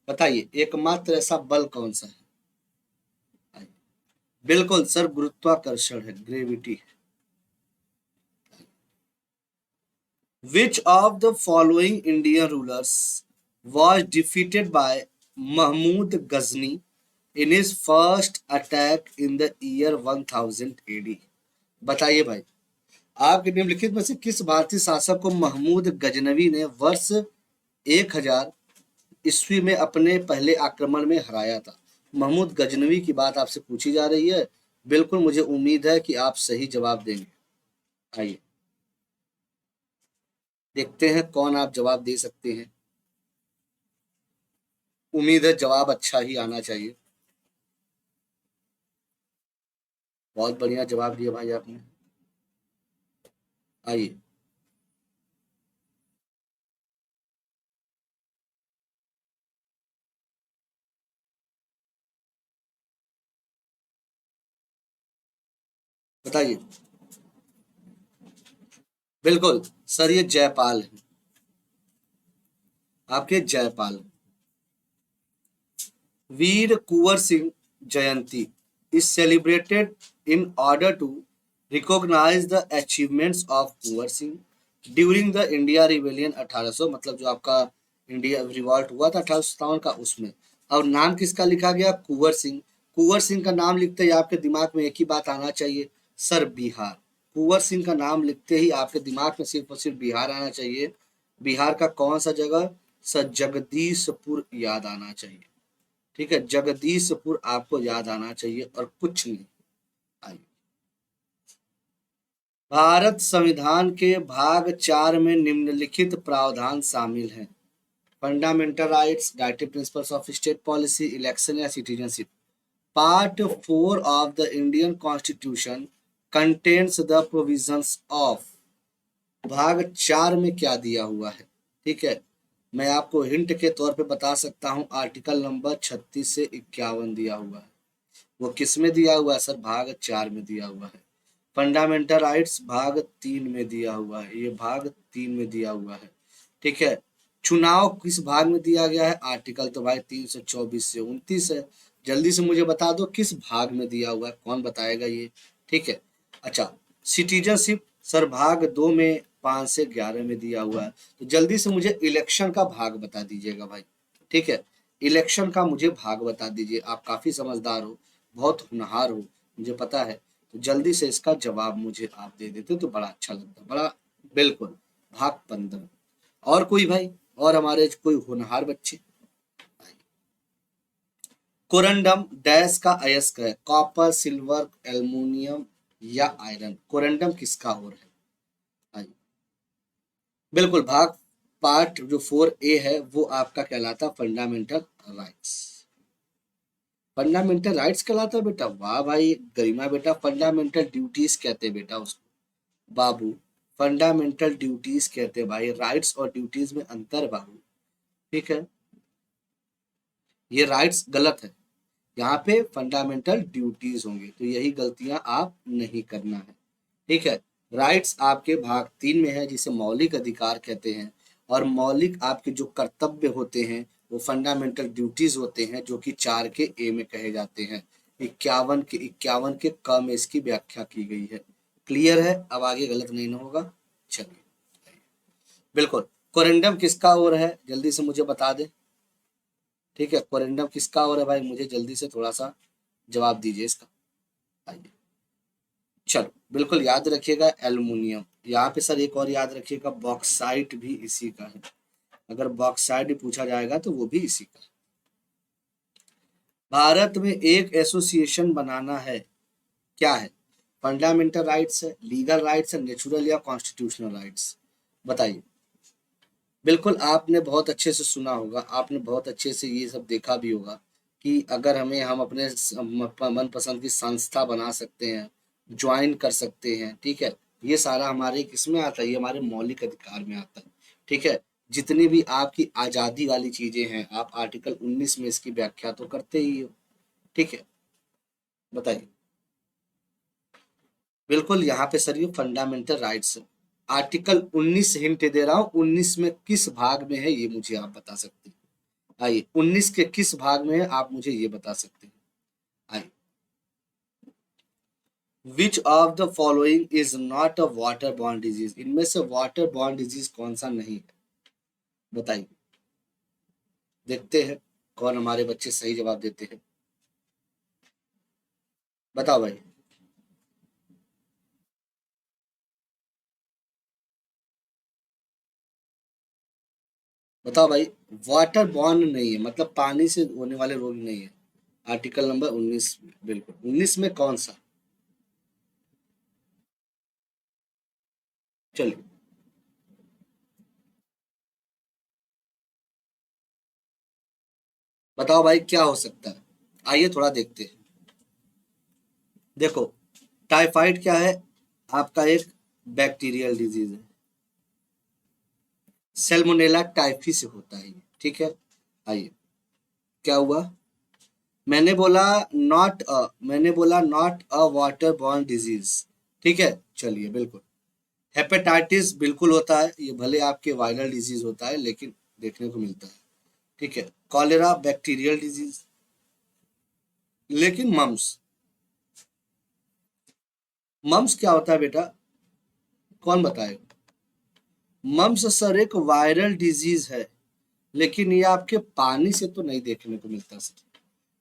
बताइए एकमात्र ऐसा बल कौन सा है? बिल्कुल सर, गुरुत्वाकर्षण है, ग्रेविटी है। Which of the following Indian rulers was defeated by Mahmud Ghazni in his first attack in the year 1000 AD? बताइए भाई, आपके निम्नलिखित में से किस भारतीय शासक को महमूद गजनवी ने वर्ष 1000 ईस्वी में अपने पहले आक्रमण में हराया था? महमूद गजनवी की बात आपसे पूछी जा रही है, बिल्कुल मुझे उम्मीद है कि आप सही जवाब देंगे। आइए देखते हैं कौन आप जवाब दे सकते हैं, उम्मीद है जवाब अच्छा ही आना चाहिए। बहुत बढ़िया जवाब दिया भाई आपने। आइए, बताइए। बिल्कुल सर, ये जयपाल है, आपके जयपाल। वीर कुंवर सिंह जयंती is celebrated in order to recognize the achievements of Kunwar Singh during the India rebellion 1800, मतलब जो आपका इंडिया रिवॉल्ट हुआ था 1857 का, उसमें। और नाम किसका लिखा गया? कुंवर सिंह। कुंवर सिंह का नाम लिखते ही आपके दिमाग में एक ही बात आना चाहिए, सर बिहार। कुंवर सिंह का नाम लिखते ही आपके दिमाग में सिर्फ और सिर्फ बिहार आना चाहिए। बिहार का कौन सा जगह? सर जगदीशपुर याद आना चाहिए, ठीक है, जगदीशपुर आपको याद आना चाहिए और कुछ नहीं। आइए, भारत संविधान के भाग 4 में निम्नलिखित प्रावधान शामिल हैं? Fundamental rights, directive principles of state policy, election या citizenship. Part 4 of the Indian constitution contains the provisions of. भाग 4 में क्या दिया हुआ है? ठीक है, मैं आपको हिंट के तौर पे बता सकता हूँ, आर्टिकल नंबर 36 से 51 दिया हुआ है। वो किस में दिया हुआ है सर? भाग 4 में दिया हुआ है। फंडामेंटल राइट्स भाग 3 में दिया हुआ है, ये भाग 3 में दिया हुआ है, ठीक है। चुनाव किस भाग में दिया गया है? आर्टिकल तो भाई 324 से 29 है। जल्दी से मुझे बता दो किस भाग में दिया हुआ है, कौन बताएगा ये? ठीक है, अच्छा, सिटीजनशिप सर भाग 2 में 5 से 11 में दिया हुआ है। तो जल्दी से मुझे इलेक्शन का भाग बता दीजिएगा भाई, ठीक है, इलेक्शन का मुझे भाग बता दीजिए। आप काफी समझदार हो, बहुत होनहार हो, मुझे पता है, तो जल्दी से इसका जवाब मुझे आप दे देते तो बड़ा अच्छा लगता, बड़ा। बिल्कुल, भाग 15। और कोई भाई, और हमारे कोई होनहार बच्चे? कोरंडम डैश का अयस्क है, कॉपर, सिल्वर, एल्युमिनियम या आयरन? कोरंडम किसका और है? हाँ, बिल्कुल भाग पार्ट जो 4A है वो आपका कहलाता फंडामेंटल राइट्स। फंडामेंटल राइट्स कहलाता है बेटा, वाह भाई गरिमा बेटा। फंडामेंटल ड्यूटीज कहते हैं बेटा उसको बाबू, फंडामेंटल ड्यूटीज कहते हैं भाई। राइट्स और ड्यूटीज में अंतर बाबू, ठीक है। ये राइट्स गलत है, यहाँ पे फंडामेंटल ड्यूटीज होंगे, तो यही गलतियां आप नहीं करना है, ठीक है। राइट्स आपके भाग 3 में है जिसे मौलिक अधिकार कहते हैं, और मौलिक आपके जो कर्तव्य होते हैं वो फंडामेंटल ड्यूटीज होते हैं, जो कि 4 के ए में कहे जाते हैं। 51 के क में इसकी व्याख्या की गई है। क्लियर है, अब आगे गलत नहीं ना होगा। चलिए बिल्कुल, कोरेंडम किसका ओर है जल्दी से मुझे बता दे, ठीक है। कोरेंडम किसका ओर है भाई, मुझे जल्दी से थोड़ा सा जवाब दीजिए इसका। आइए चलो बिल्कुल याद रखिएगा एल्युमिनियम। यहाँ पे सर एक और याद रखिएगा, बॉक्साइट भी इसी का है। अगर बॉक्साइट भी पूछा जाएगा तो वो भी इसी का है। भारत में एक एसोसिएशन बनाना है, क्या है? फंडामेंटल राइट्स है, लीगल राइट्स है, नेचुरल या कॉन्स्टिट्यूशनल राइट्स? बताइए। बिल्कुल आपने बहुत अच्छे से सुना होगा, आपने बहुत अच्छे से ये सब देखा भी होगा कि अगर हम अपने मनपसंद की संस्था बना सकते हैं, ज्वाइन कर सकते हैं, ठीक है। ये सारा हमारे किसमें आता है, ये हमारे मौलिक अधिकार में आता है, ठीक है। जितनी भी आपकी आज़ादी वाली चीजें हैं, आप आर्टिकल 19 में इसकी व्याख्या तो करते ही हो, ठीक है। बताइए। बिल्कुल यहाँ पे सर ये फंडामेंटल राइट्स है। आर्टिकल 19 हिंट दे रहा हूँ, 19 में किस भाग में है ये मुझे आप बता सकते हैं। आइए 19 के किस भाग में है आप मुझे ये बता सकते हैं। आइए, which of the following is not a water borne disease? इनमें से वाटर बॉर्न डिजीज कौन सा नहीं है, बताइए। देखते हैं कौन हमारे बच्चे सही जवाब देते हैं। बताओ भाई। बताओ भाई, वाटर बॉर्न नहीं है मतलब पानी से होने वाले रोग नहीं है। आर्टिकल नंबर 19 में, बिल्कुल 19 में कौन सा? चलिए बताओ भाई क्या हो सकता है, आइए थोड़ा देखते हैं। देखो, टाइफाइड क्या है? आपका एक बैक्टीरियल डिजीज है, सेल्मोनेला टाइफी से होता है ये, ठीक है। आइए, क्या हुआ? मैंने बोला not a water borne disease, ठीक है। चलिए बिल्कुल, हेपेटाइटिस बिल्कुल होता है, ये भले आपके वायरल डिजीज होता है लेकिन देखने को मिलता है, ठीक है। कॉलेरा बैक्टीरियल डिजीज, लेकिन मम्स क्या होता है बेटा, कौन बताएगा? मम्स सर एक वायरल डिजीज है, लेकिन ये आपके पानी से तो नहीं देखने को मिलता सर,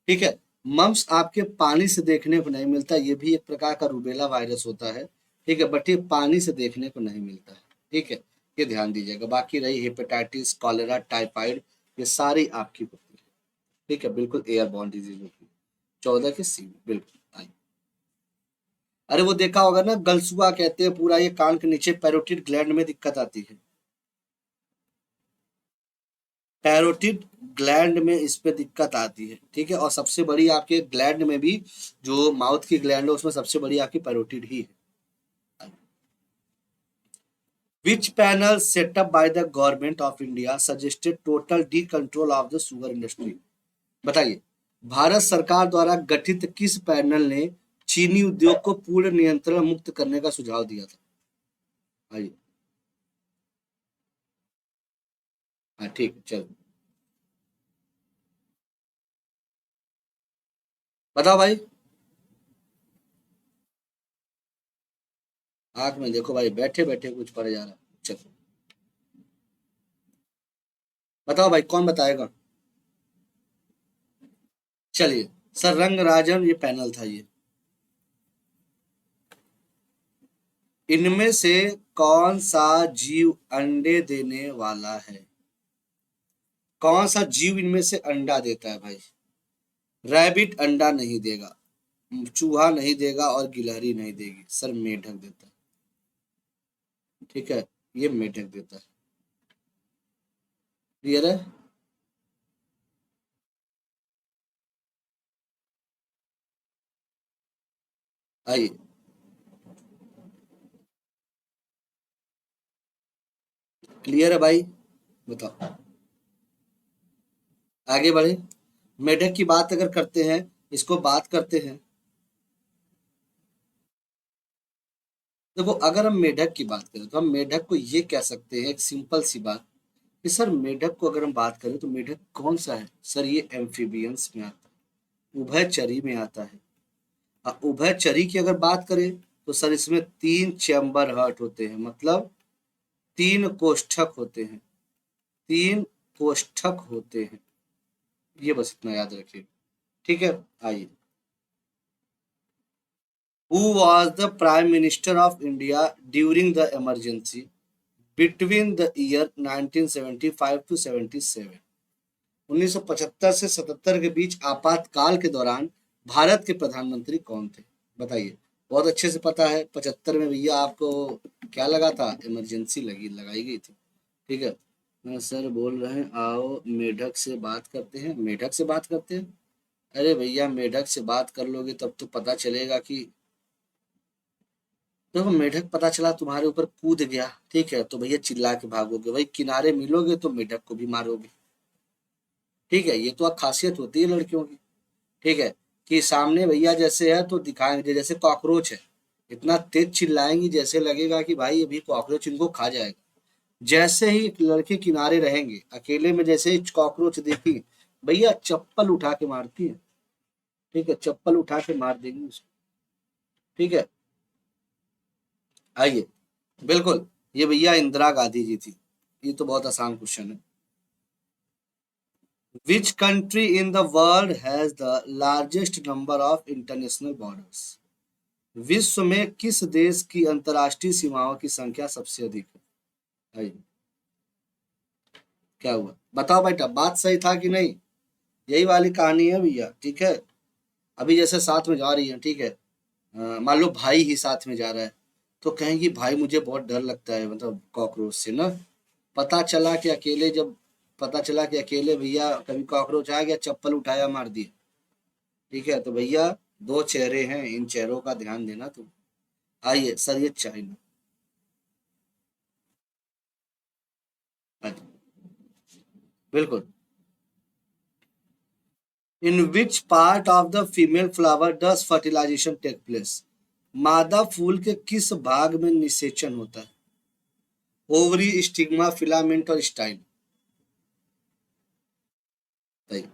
ठीक है। मम्स आपके पानी से देखने को नहीं मिलता, ये भी एक प्रकार का रूबेला वायरस होता है, ठीक है, बट ये पानी से देखने को नहीं मिलता है, ठीक है। ये ध्यान दीजिएगा। बाकी रही हेपेटाइटिस, कॉलेरा, टाइफाइड, ये सारी आपकी होती है, ठीक है, बिल्कुल एयरबॉर्न डिजीज होती है। 14 के सी बिल्कुल आई। अरे वो देखा होगा ना, गलसुआ कहते हैं पूरा, ये कान के नीचे पैरोटिड ग्लैंड में दिक्कत आती है, पैरोटिड ग्लैंड में इस पे दिक्कत आती है, ठीक है। और सबसे बड़ी आपके ग्लैंड में भी, जो माउथ की ग्लैंड है उसमें सबसे बड़ी आपकी पैरोटिड ही है। Which panel set up by the government of India suggested total decontrol of the sugar industry? बताइए, भारत सरकार द्वारा गठित किस पैनल ने चीनी उद्योग को पूर्ण नियंत्रण मुक्त करने का सुझाव दिया था? आइए। हाँ ठीक है, चलो बताओ भाई। आंख में देखो भाई, बैठे बैठे कुछ पड़ जा रहा है। चलो बताओ भाई, कौन बताएगा? चलिए सर, रंग राजन ये पैनल था ये। इनमें से कौन सा जीव अंडे देने वाला है? कौन सा जीव इनमें से अंडा देता है भाई? रैबिट अंडा नहीं देगा, चूहा नहीं देगा, और गिलहरी नहीं देगी सर, मेढक देता है, ठीक है। ये मेढक देता है। क्लियर है? आइए, क्लियर है भाई? बताओ, आगे बढ़े। मेढक की बात अगर करते हैं, इसको बात करते हैं, देखो अगर हम मेढक की बात करें तो हम मेढक को ये कह सकते हैं, एक सिंपल सी बात, कि सर मेढक को अगर हम बात करें तो मेढक कौन सा है? सर ये एम्फीबियंस में आता है, उभयचरी में आता है। उभयचरी की अगर बात करें तो सर इसमें 3 चैम्बर हार्ट होते हैं, मतलब 3 कोष्ठक होते हैं, 3 कोष्ठक होते हैं। ये बस इतना याद रखिए, ठीक है? आइए, who was the prime minister of India during the emergency between the year 1975 to 77? 1975 से 77 के बीच आपातकाल के दौरान भारत के प्रधानमंत्री कौन थे? बताइए। बहुत अच्छे से पता है, 75 में भैया आपको क्या लगा था? इमरजेंसी लगाई गई थी, ठीक है? सर बोल रहे हैं आओ मेढक से बात करते हैं, मेढक से बात करते हैं। अरे भैया मेढक से बात कर लोगे तब तो पता चलेगा कि, देखो मेढक पता चला तुम्हारे ऊपर कूद गया, ठीक है, तो भैया चिल्ला के भागोगे, भाई किनारे मिलोगे तो मेढक को भी मारोगे, ठीक है? ये तो अब खासियत होती है लड़कियों की, ठीक है? कि सामने भैया जैसे है तो दिखाएंगे, जैसे कॉकरोच है, इतना तेज चिल्लाएंगी जैसे लगेगा कि भाई अभी कॉकरोच इनको खा जाएगा। जैसे ही लड़के किनारे रहेंगे अकेले में, जैसे ही कॉकरोच देखी, भैया चप्पल उठा के मारती है, ठीक है? चप्पल उठा के मार देंगी उसको, ठीक है? आइए, बिल्कुल, ये भैया इंदिरा गांधी जी थी। ये तो बहुत आसान क्वेश्चन है। Which country in the world has the largest number of international borders? विश्व में किस देश की अंतर्राष्ट्रीय सीमाओं की संख्या सबसे अधिक है? आइए, क्या हुआ? बताओ बेटा, बात सही था कि नहीं? यही वाली कहानी है भैया, ठीक है? अभी जैसे साथ में जा रही है, ठीक है? मान लो भाई ही साथ में जा रहा है, तो कहेंगी भाई मुझे बहुत डर लगता है, मतलब कॉकरोच से ना। पता चला कि अकेले जब पता चला कि अकेले भैया कभी कॉकरोच आ गया, चप्पल उठाया मार दिया, ठीक है? तो भैया दो चेहरे हैं, इन चेहरों का ध्यान देना तुम। आइए सर, ये चाइना। अच्छा, बिल्कुल। In which part of the female flower does fertilisation take place? मादा फूल के किस भाग में निषेचन होता है? ओवरी, स्टिग्मा, फिलामेंट और स्टाइल? बताइए,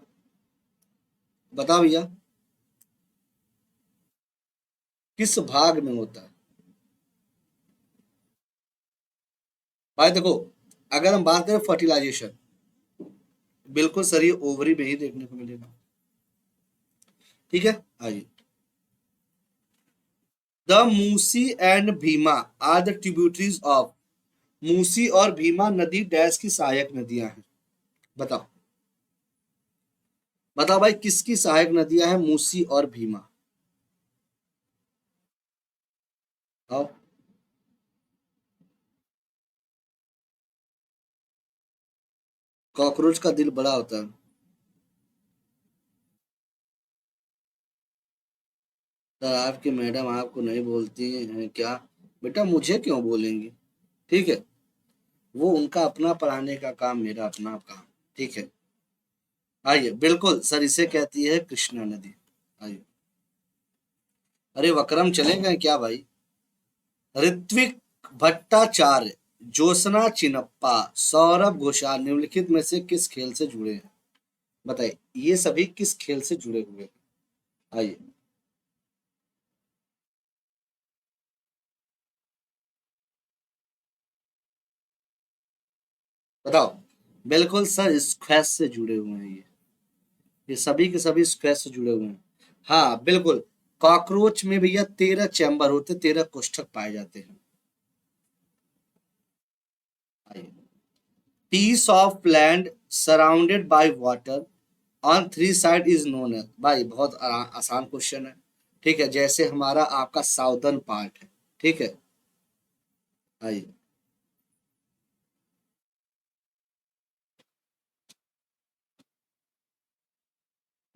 बताओ भैया, किस भाग में होता है? भाई देखो, अगर हम बात करें फर्टिलाइजेशन, बिल्कुल सर ये ओवरी में ही देखने को मिलेगा, ठीक है? आइए, the Musi and Bhima are the tributaries of, Musi और भीमा नदी डैश की सहायक नदियां हैं? बताओ, बताओ भाई किसकी सहायक नदियां हैं मूसी और भीमा? आओ, कॉकरोच का दिल बड़ा होता है। सर आपकी मैडम आपको नहीं बोलती हैं क्या? बेटा मुझे क्यों बोलेंगी, ठीक है? वो उनका अपना पढ़ाने का काम, मेरा अपना काम, ठीक है? आइए, बिल्कुल सर, इसे कहती है कृष्णा नदी। आइए, अरे वक्रम चले गए क्या भाई? ऋत्विक भट्टाचार्य, ज्योत्सना चिनप्पा, सौरभ घोषाल निम्नलिखित में से किस खेल से जुड़े हैं? बताइए, ये सभी किस खेल से जुड़े हुए हैं? आइए, बताओ। बिल्कुल सर, स्क्वैश से जुड़े हुए हैं ये सभी के सभी स्क्वैश से जुड़े हुए हैं। हाँ बिल्कुल, कॉकरोच में भैया 13 चैम्बर होते, 13 कोष्ठक पाए जाते हैं। आइए, piece of land surrounded by water on three side is known है। भाई बहुत आसान क्वेश्चन है, ठीक है? जैसे हमारा आपका साउदर्न पार्ट है, ठीक है? आइए,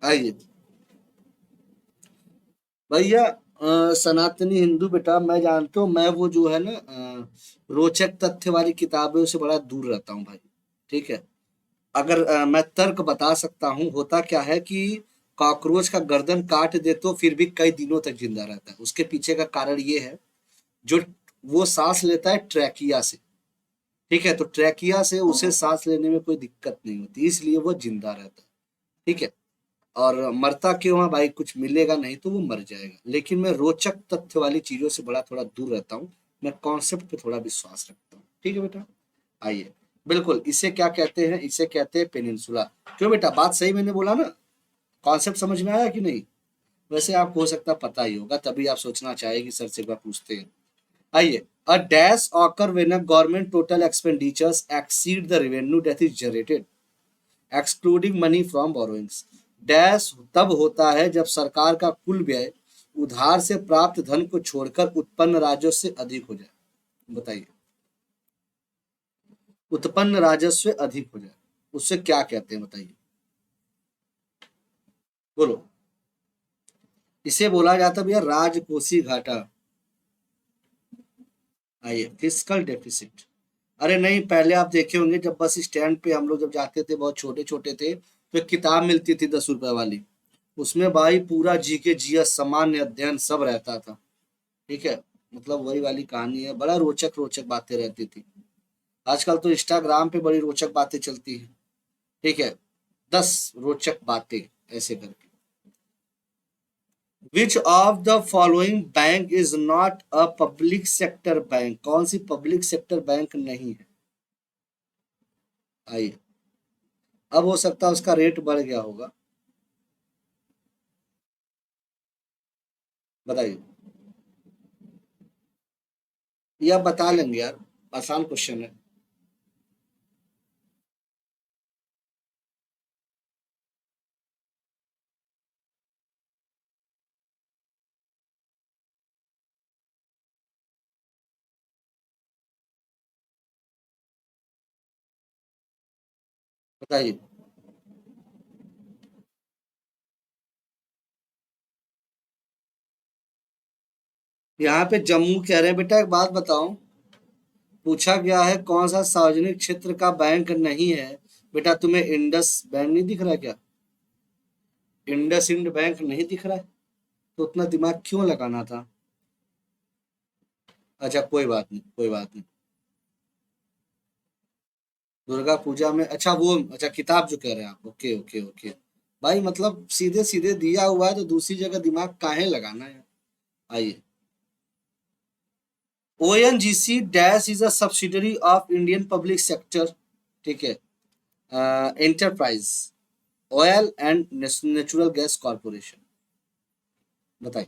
आइए भैया, सनातनी हिंदू बेटा मैं जानता हूँ, मैं वो जो है ना रोचक तथ्य वाली किताबों से बड़ा दूर रहता हूँ भाई। ठीक है। अगर मैं तर्क बता सकता हूँ, होता क्या है कि कॉकरोच का गर्दन काट दे तो फिर भी कई दिनों तक जिंदा रहता है। उसके पीछे का कारण ये है, जो वो सांस लेता है ट्रैकिया से। ठीक है, तो ट्रैकिया से उसे सांस लेने में कोई दिक्कत नहीं होती, इसलिए वो जिंदा रहता है। ठीक है। और मरता क्यों है भाई, कुछ मिलेगा नहीं तो वो मर जाएगा। लेकिन मैं रोचक तथ्य वाली चीजों से बड़ा थोड़ा दूर रहता हूँ। मैं कॉन्सेप्ट पे थोड़ा विश्वास रखता हूँ। ठीक है बेटा। आइए, बिल्कुल इसे क्या कहते हैं, इसे कहते हैं पेनिनसुला। क्यों बेटा, बात सही मैंने बोला ना? कॉन्सेप्ट समझ में आया कि नहीं? वैसे आपको हो सकता है पता ही होगा, तभी आप सोचना चाहिए कि सर से एक बार पूछते हैं। आइए, a dash occur when a government total expenditures exceed the revenue that is generated excluding money from borrowings. Dash तब होता है जब सरकार का कुल व्यय उधार से प्राप्त धन को छोड़कर उत्पन्न राजस्व से अधिक हो जाए। बताइए, उत्पन्न राजस्व से अधिक हो जाए, उससे क्या कहते हैं बताइए? बोलो। इसे बोला जाता है भैया राजकोषीय घाटा। आइए, फिस्कल डेफिसिट। अरे नहीं, पहले आप देखे होंगे जब बस स्टैंड पे हम लोग जब जाते थे, बहुत छोटे छोटे थे, तो एक किताब मिलती थी 10 रुपए वाली। उसमें भाई पूरा जी के जीएस सामान्य अध्ययन सब रहता था। ठीक है। मतलब वही वाली कहानी है, बड़ा रोचक रोचक बातें रहती थी। आजकल तो इंस्टाग्राम पे बड़ी रोचक बातें चलती हैं। ठीक है। 10 रोचक बातें ऐसे करके। विच of the following bank is not a public sector bank? कौन सी पब्लिक सेक्टर बैंक नहीं है? आइए, अब हो सकता है उसका रेट बढ़ गया होगा। बताइए। ये आप बता लेंगे यार, आसान क्वेश्चन है। बताइए। यहाँ पे जम्मू कह रहे हैं बेटा, एक बात बताओ। पूछा गया है कौन सा सार्वजनिक क्षेत्र का बैंक नहीं है। बेटा तुम्हें इंडस बैंक नहीं दिख रहा क्या? इंडस इंड बैंक नहीं दिख रहा है? तो उतना दिमाग क्यों लगाना था? अच्छा कोई बात नहीं, कोई बात नहीं। दुर्गा पूजा में, अच्छा वो, अच्छा किताब जो कह रहे हैं आप, ओके ओके ओके। भाई मतलब सीधे सीधे दिया हुआ है तो दूसरी जगह दिमाग काहे लगाना है? आइए, ONGC dash is a subsidiary of Indian public sector. ठीक है। Enterprise, oil and natural gas corporation. बताइए।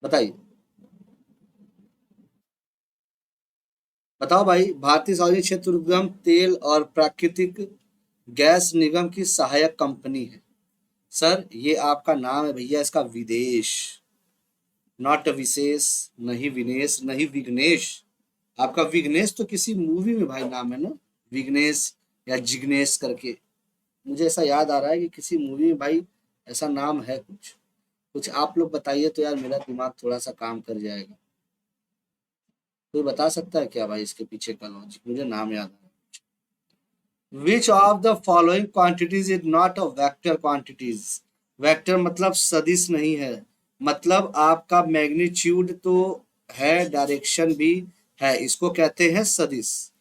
बताइए। बताओ भाई, भारतीय सार्वजनिक क्षेत्र उद्यम तेल और प्राकृतिक गैस निगम की सहायक कंपनी है। सर ये आपका नाम है भैया, इसका विदेश, नॉट विशेष। नहीं विनेश, नहीं विघ्नेश। आपका विघ्नेश तो किसी मूवी में भाई नाम है ना, विघ्नेश या जिग्नेश करके। मुझे ऐसा याद आ रहा है कि किसी मूवी में भाई ऐसा नाम है कुछ। कुछ आप लोग बताइए तो यार, मेरा दिमाग थोड़ा सा काम कर जाएगा। कोई बता सकता है क्या भाई इसके पीछे का लॉजिक? मुझे नाम याद आ रहा है। विच of the following quantities is not a vector quantities? Vector मतलब सदिश नहीं है। मतलब आपका मैग्नीट्यूड तो है, डायरेक्शन भी है, इसको कहते हैं सदिश।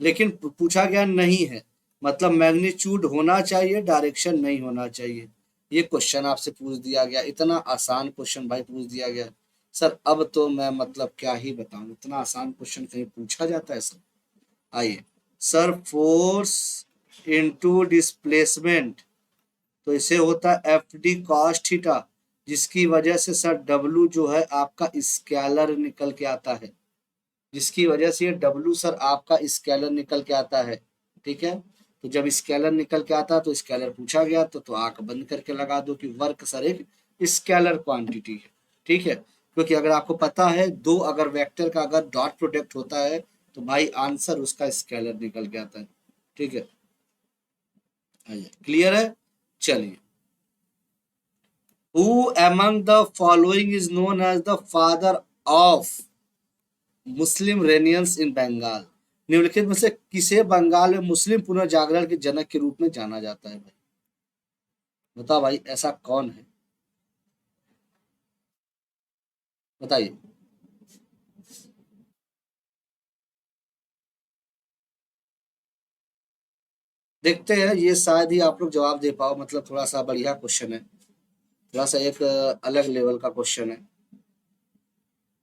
लेकिन पूछा गया नहीं है, मतलब मैग्नीट्यूड होना चाहिए, डायरेक्शन नहीं होना चाहिए। ये क्वेश्चन आपसे पूछ दिया गया, इतना आसान क्वेश्चन भाई पूछ दिया गया। सर अब तो मैं मतलब क्या ही बताऊं, इतना आसान क्वेश्चन कहीं पूछा जाता है सर? आइए, सर फोर्स इनटू डिस्प्लेसमेंट, तो इसे होता है एफ डी कॉस थीटा, जिसकी वजह से सर डब्लू जो है आपका स्केलर निकल के आता है। जिसकी वजह से ये डब्लू सर आपका स्केलर निकल के आता है। ठीक है। तो जब स्केलर निकल के आता है तो स्केलर पूछा गया तो आंख बंद करके लगा दो कि वर्क सर एक स्केलर क्वांटिटी है। ठीक है। क्योंकि अगर आपको पता है, दो अगर वेक्टर का अगर डॉट प्रोडक्ट होता है तो भाई आंसर उसका स्केलर निकल के आता है। ठीक है, आइए, क्लियर है। चलिए, who among the following is known as the father of मुस्लिम रेनियंस इन बंगाल? निम्नलिखित में से किसे बंगाल में मुस्लिम पुनर्जागरण के जनक के रूप में जाना जाता है भाई? बताओ भाई, ऐसा कौन है, बताइए। देखते हैं, ये शायद ही आप लोग जवाब दे पाओ, मतलब थोड़ा सा बढ़िया क्वेश्चन है, थोड़ा सा एक अलग लेवल का क्वेश्चन है।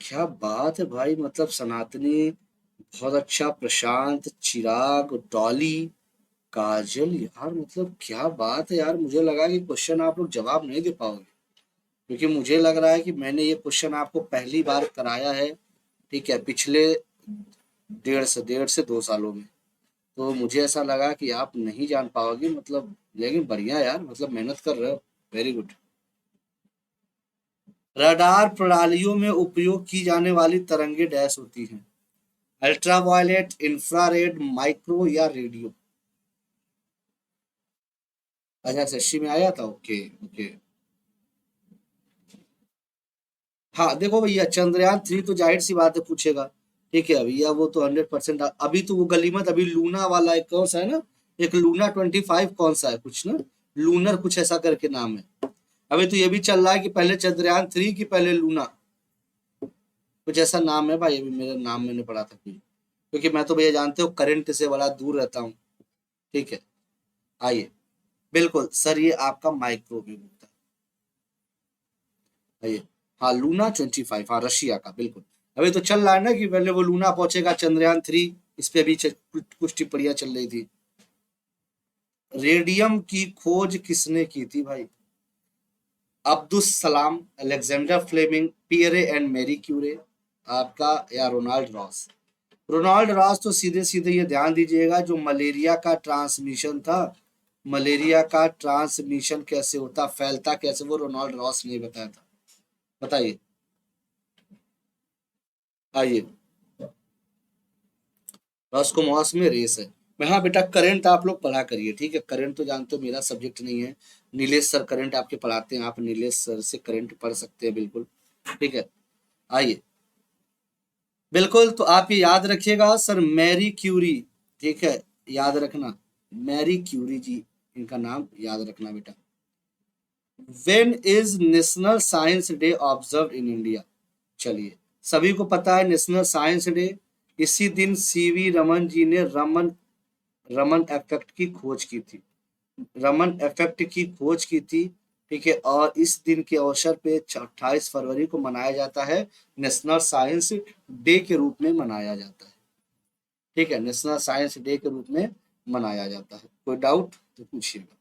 क्या बात है भाई, मतलब सनातनी, बहुत अच्छा, प्रशांत, चिराग, डॉली, काजल, यार मतलब क्या बात है यार, मुझे लगा कि क्वेश्चन आप लोग जवाब नहीं दे पाओगे, क्योंकि मुझे लग रहा है कि मैंने ये क्वेश्चन आपको पहली बार कराया है, ठीक है, पिछले 1.5 से 2 सालों में। तो मुझे ऐसा लगा कि आप नहीं जान पाओगे, मतलब लेकिन बढ़िया यार, मतलब मेहनत कर रहे हो, वेरी गुड। रडार प्रणालियों में उपयोग की जाने वाली तरंगे डैश होती हैं? अल्ट्रावायलेट, इंफ्रारेड, माइक्रो या रेडियो? अच्छा, एसएससी में आया था, ओके ओके। हाँ देखो भैया, चंद्रयान 3 तो जाहिर सी बात है पूछेगा, ठीक है भैया, वो तो 100%। अभी तो वो गलीमत, अभी लूना वाला एक कौन सा है ना, एक लूना 25 कौन सा है कुछ ना, लूनर कुछ ऐसा करके नाम है। अभी तो ये भी चल रहा है कि पहले चंद्रयान 3 की पहले लूना, कुछ ऐसा नाम है भाई, अभी मेरा नाम मैंने पढ़ा था कहीं। क्योंकि मैं तो भैया जानते हो करंट से बड़ा दूर रहता हूँ। ठीक है, आइए, बिल्कुल सर, ये आपका माइक्रोवेव होता है ये। हाँ, लूना 25, हाँ रशिया का, बिल्कुल। अभी तो चल रहा है ना कि पहले वो लूना पहुंचेगा, चंद्रयान 3, इस पे भी कुछ टिप्पणियां चल रही थी। रेडियम की खोज किसने की थी भाई? Abdus Salam, Alexander Fleming, Pierre and Marie Curie, आपका, या रोनाल्ड रॉस? रोनाल्ड रॉस तो सीधे सीधे ये ध्यान दीजिएगा, जो मलेरिया का ट्रांसमिशन था, मलेरिया का ट्रांसमिशन कैसे होता, फैलता कैसे, वो रोनाल्ड रॉस ने बताया था। बताइए, आइए। रॉस को मॉस में रेस है। मैं, हाँ बेटा, करंट आप लोग पढ़ा करिए, ठीक है, करंट तो जानते हो मेरा सब्जेक्ट नहीं है। नीलेश सर करंट आपके पढ़ाते हैं, आप नीलेश सर से करंट पढ़ सकते हैं, बिल्कुल। ठीक है, आइए, बिल्कुल, तो आप ये याद रखिएगा सर, मैरी क्यूरी, ठीक है, याद रखना, मैरी क्यूरी जी, इनका नाम याद रखना बेटा। When is national science day observe in India? चलिए, सभी को पता है नेशनल साइंस डे, इसी दिन सीवी रमन जी ने रमन रमन इफेक्ट की खोज की थी, रमन इफेक्ट की खोज की थी। ठीक है, और इस दिन के अवसर पे 28 फरवरी को मनाया जाता है, नेशनल साइंस डे के रूप में मनाया जाता है। ठीक है, नेशनल साइंस डे के रूप में मनाया जाता है। कोई डाउट तो पूछिएगा।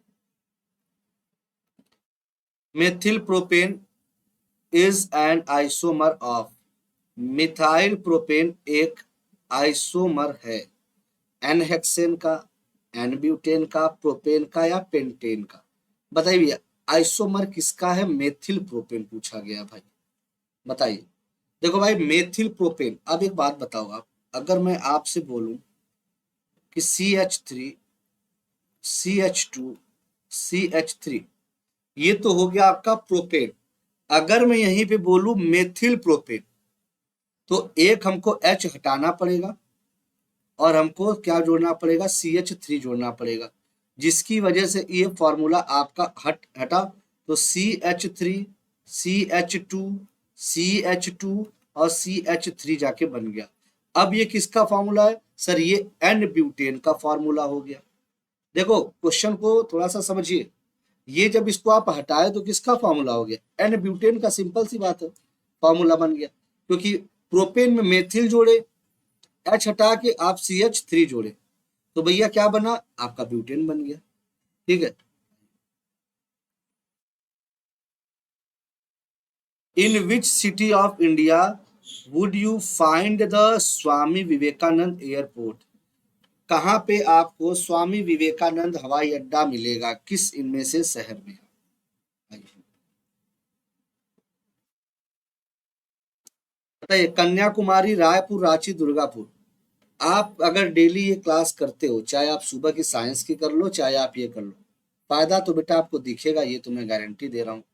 Methyl propane is an isomer of? Methyl propane एक आइसोमर है, एन हेक्सेन का, एन ब्यूटेन का, प्रोपेन का, या पेंटेन का? बताइए भैया, आइसोमर किसका है? मेथिल प्रोपेन पूछा गया भाई, बताइए। देखो भाई, मेथिल प्रोपेन, अब एक बात बताओ आप, अगर मैं आपसे बोलूं कि CH3 CH2 CH3, ये तो हो गया आपका प्रोपेन। अगर मैं यहीं पे बोलूं मेथिल प्रोपेन, तो एक हमको H हटाना पड़ेगा, और हमको क्या जोड़ना पड़ेगा? CH3 जोड़ना पड़ेगा, जिसकी वजह से ये फॉर्मूला आपका हटा। तो CH3 CH2 और CH3 जाके बन गया। अब ये किसका फॉर्मूला है सर? ये एन ब्यूटेन का फॉर्मूला हो गया। देखो, क्वेश्चन को थोड़ा सा समझिए, ये जब इसको आप हटाए तो किसका फॉर्मूला हो गया? एन ब्यूटेन का, सिंपल सी बात है, फॉर्मूला बन गया। क्योंकि प्रोपेन में मेथिल जोड़े, H हटा के आप CH3 जोड़े, तो भैया क्या बना? आपका ब्यूटेन बन गया। ठीक है, in which city of India would you find the Swami Vivekananda airport? कहाँ पे आपको स्वामी विवेकानंद हवाई अड्डा मिलेगा, किस इनमें से शहर में? बताइए, कन्याकुमारी, रायपुर, रांची, दुर्गापुर? आप अगर डेली ये क्लास करते हो, चाहे आप सुबह की साइंस की कर लो, चाहे आप ये कर लो, फायदा तो बेटा आपको दिखेगा, ये तो मैं गारंटी दे रहा हूँ।